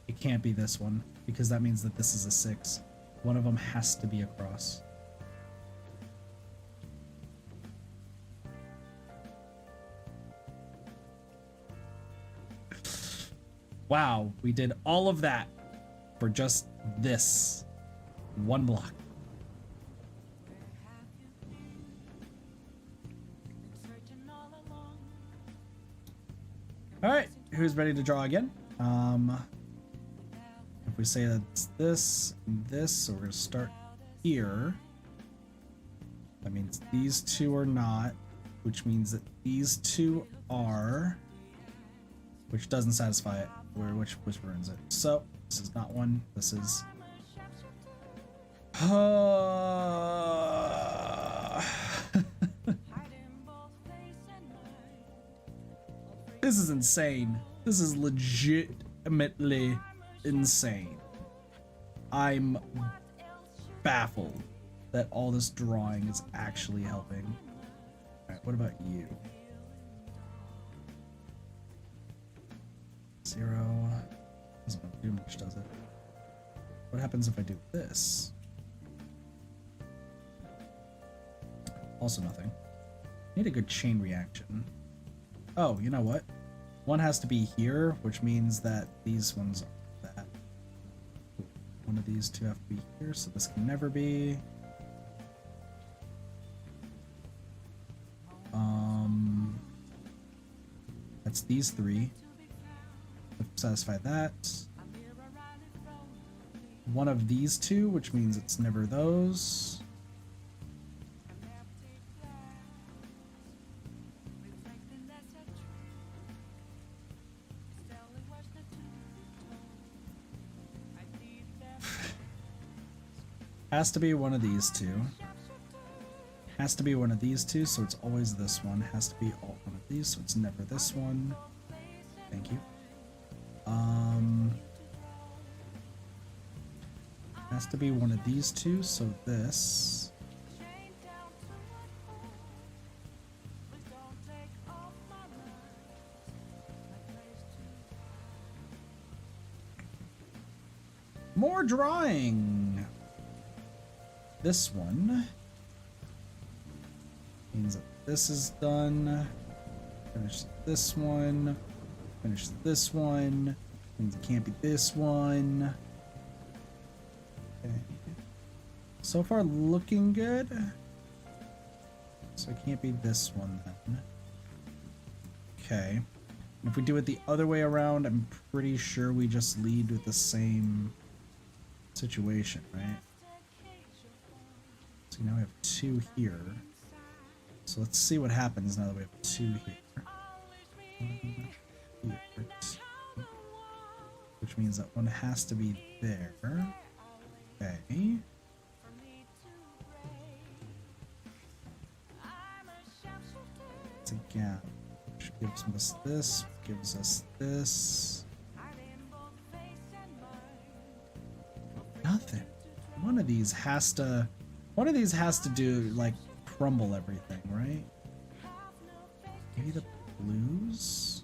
It can't be this one, because that means that this is a 6. One of them has to be across. Wow, we did all of that for just this one block. All right, who's ready to draw again? If we say that's this and this, so we're gonna start here. That means these two are not, which means that these two are, which doesn't satisfy it. Which ruins it. So this is not one. This is. This is insane. This is legitimately insane. I'm baffled that all this drawing is actually helping. Alright, what about you? 0. Doesn't do much, does it? What happens if I do this? Also nothing. Need a good chain reaction. Oh, you know what? One has to be here, which means that these ones are that. One of these two have to be here, so this can never be. That's these 3. Satisfy that. One of these 2, which means it's never those. Has to be one of these 2. Has to be one of these 2, so it's always this one. Has to be all one of these, so it's never this one. Thank you. Has to be one of these 2, so this. More drawing. This one means that this is done. Finish this one. Finish this one. Means it can't be this one. Okay. So far looking good. So it can't be this one then. Okay. And if we do it the other way around, I'm pretty sure we just lead with the same situation, right? So now we have 2 here. So let's see what happens now that we have 2 here. 1 here, 2. Which means that one has to be there. Okay. It's a gap, which gives us this, gives us this. Nothing. One of these has to do, like, crumble everything, right? Maybe the blues?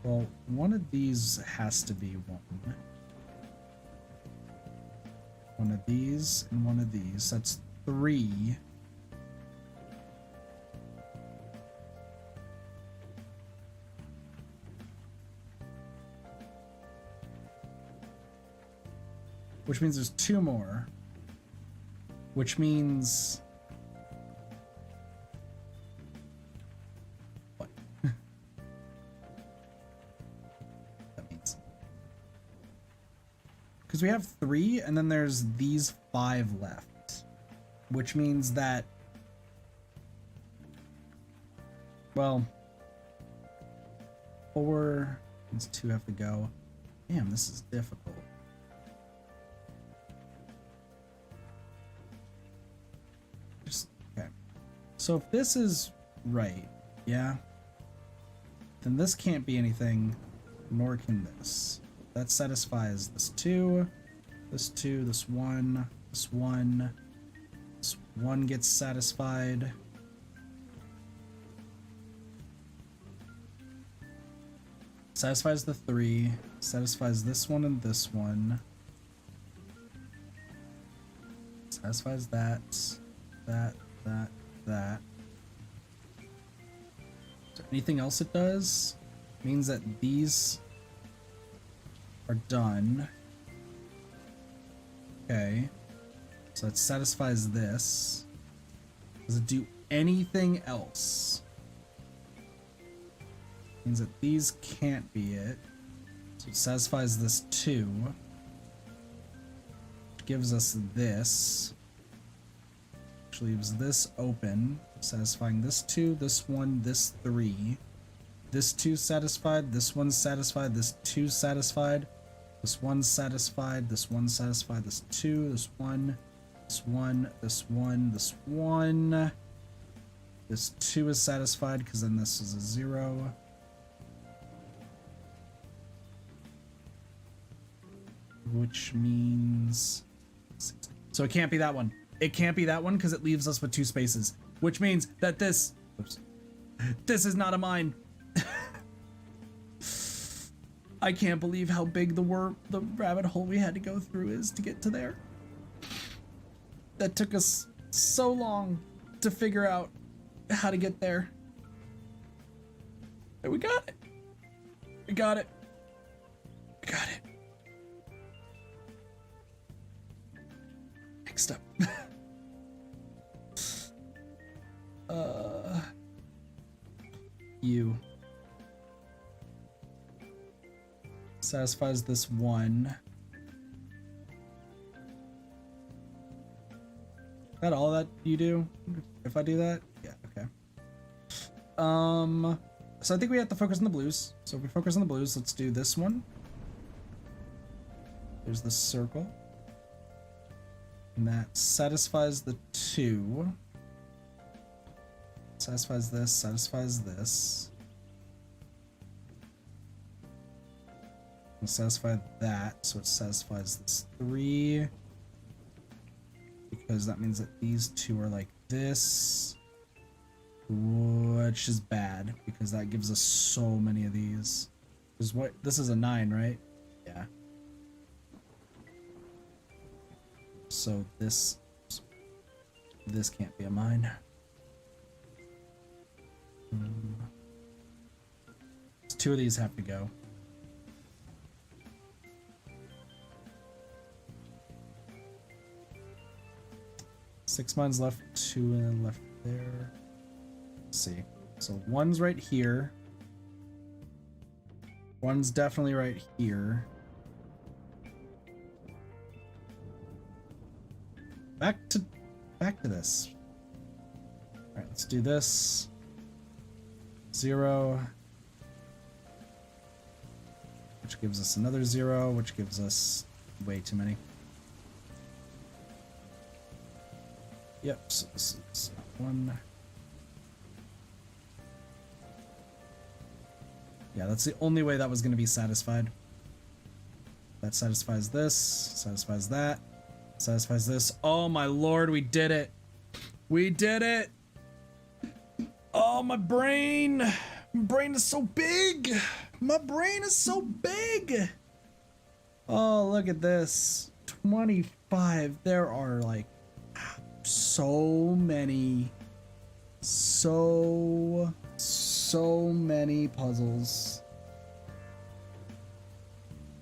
Well, one of these has to be one. One of these and one of these. That's 3. Which means there's 2 more. Which means... What? That means... Because we have 3, and then there's these 5 left. Which means that... Well... 4... These 2 have to go. Damn, this is difficult. So if this is right, yeah, then this can't be anything, nor can this. That satisfies this 2, this 2, this 1, this 1. This 1 gets satisfied. Satisfies the 3, satisfies this one and this one. Satisfies that, that. That. Is there anything else it does? Means that these are done. Okay. So it satisfies this. Does it do anything else? Means that these can't be it. So it satisfies this 2. Which gives us this. Leaves this open, satisfying this 2, this 1, this 3. This 2 satisfied, this 1 satisfied, this 2 satisfied, this 1 satisfied, this 1 satisfied, this 2, this 1, this 1, this 1, this 1. This 2 is satisfied because then this is a 0. Which means... So it can't be that one. It can't be that one because it leaves us with 2 spaces, which means that this, oops, this is not a mine. I can't believe how big the rabbit hole we had to go through is to get to there. That took us so long to figure out how to get there. And we got it. We got it. We got it. Next up. You satisfies this 1. Is that all that you do? If I do that? Yeah, okay. So I think we have to focus on the blues. So if we focus on the blues, let's do this one. There's the circle. And that satisfies the 2. Satisfies this, satisfies this. And satisfy that, so it satisfies this 3. Because that means that these 2 are like this. Which is bad, because that gives us so many of these. This is a 9, right? Yeah. So this can't be a mine. So 2 of these have to go. Six mines left, 2 and left there. Let's see. So 1's right here. 1's definitely right here. Back to this. All right, let's do this. 0, which gives us another 0, which gives us way too many. Yep, so this is 1. Yeah, that's the only way that was going to be satisfied. That satisfies this, satisfies that, satisfies this. Oh my lord, we did it! We did it. Oh, my brain. My brain is so big. My brain is so big. Oh, look at this. 25. There are like so many puzzles.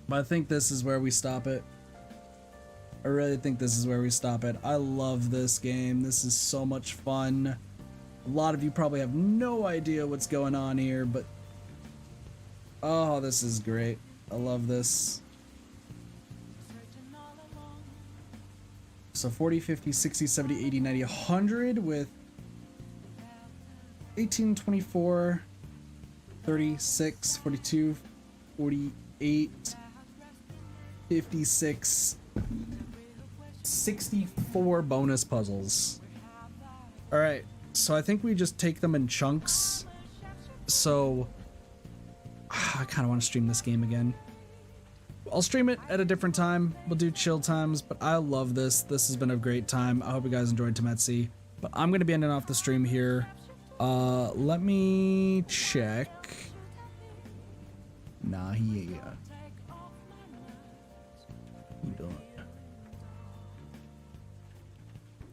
But I think this is where we stop it. I really think this is where we stop it. I love this game. This is so much fun. A lot of you probably have no idea what's going on here, but oh, this is great. I love this. So 40, 50, 60, 70, 80, 90, 100 with 18, 24, 36, 42, 48, 56, 64 bonus puzzles. All right, so I think we just take them in chunks. So I kind of want to stream this game again. I'll stream it at a different time. We'll do chill times, but I love this. This has been a great time. I hope you guys enjoyed Tametsi, but I'm going to be ending off the stream here. Let me check. Nah, yeah. You doing?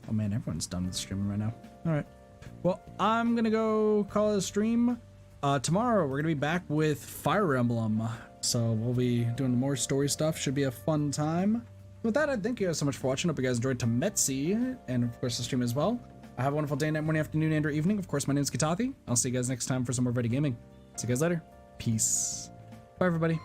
Oh man, everyone's done with streaming right now. All right. Well, I'm going to go call it a stream. Tomorrow we're going to be back with Fire Emblem. So we'll be doing more story stuff. Should be a fun time. With that, I thank you guys so much for watching. Hope you guys enjoyed Tametsi and of course the stream as well. Have a wonderful day, night, morning, afternoon, and or evening. Of course, my name is Katathi. I'll see you guys next time for some more Ready Gaming. See you guys later. Peace. Bye, everybody.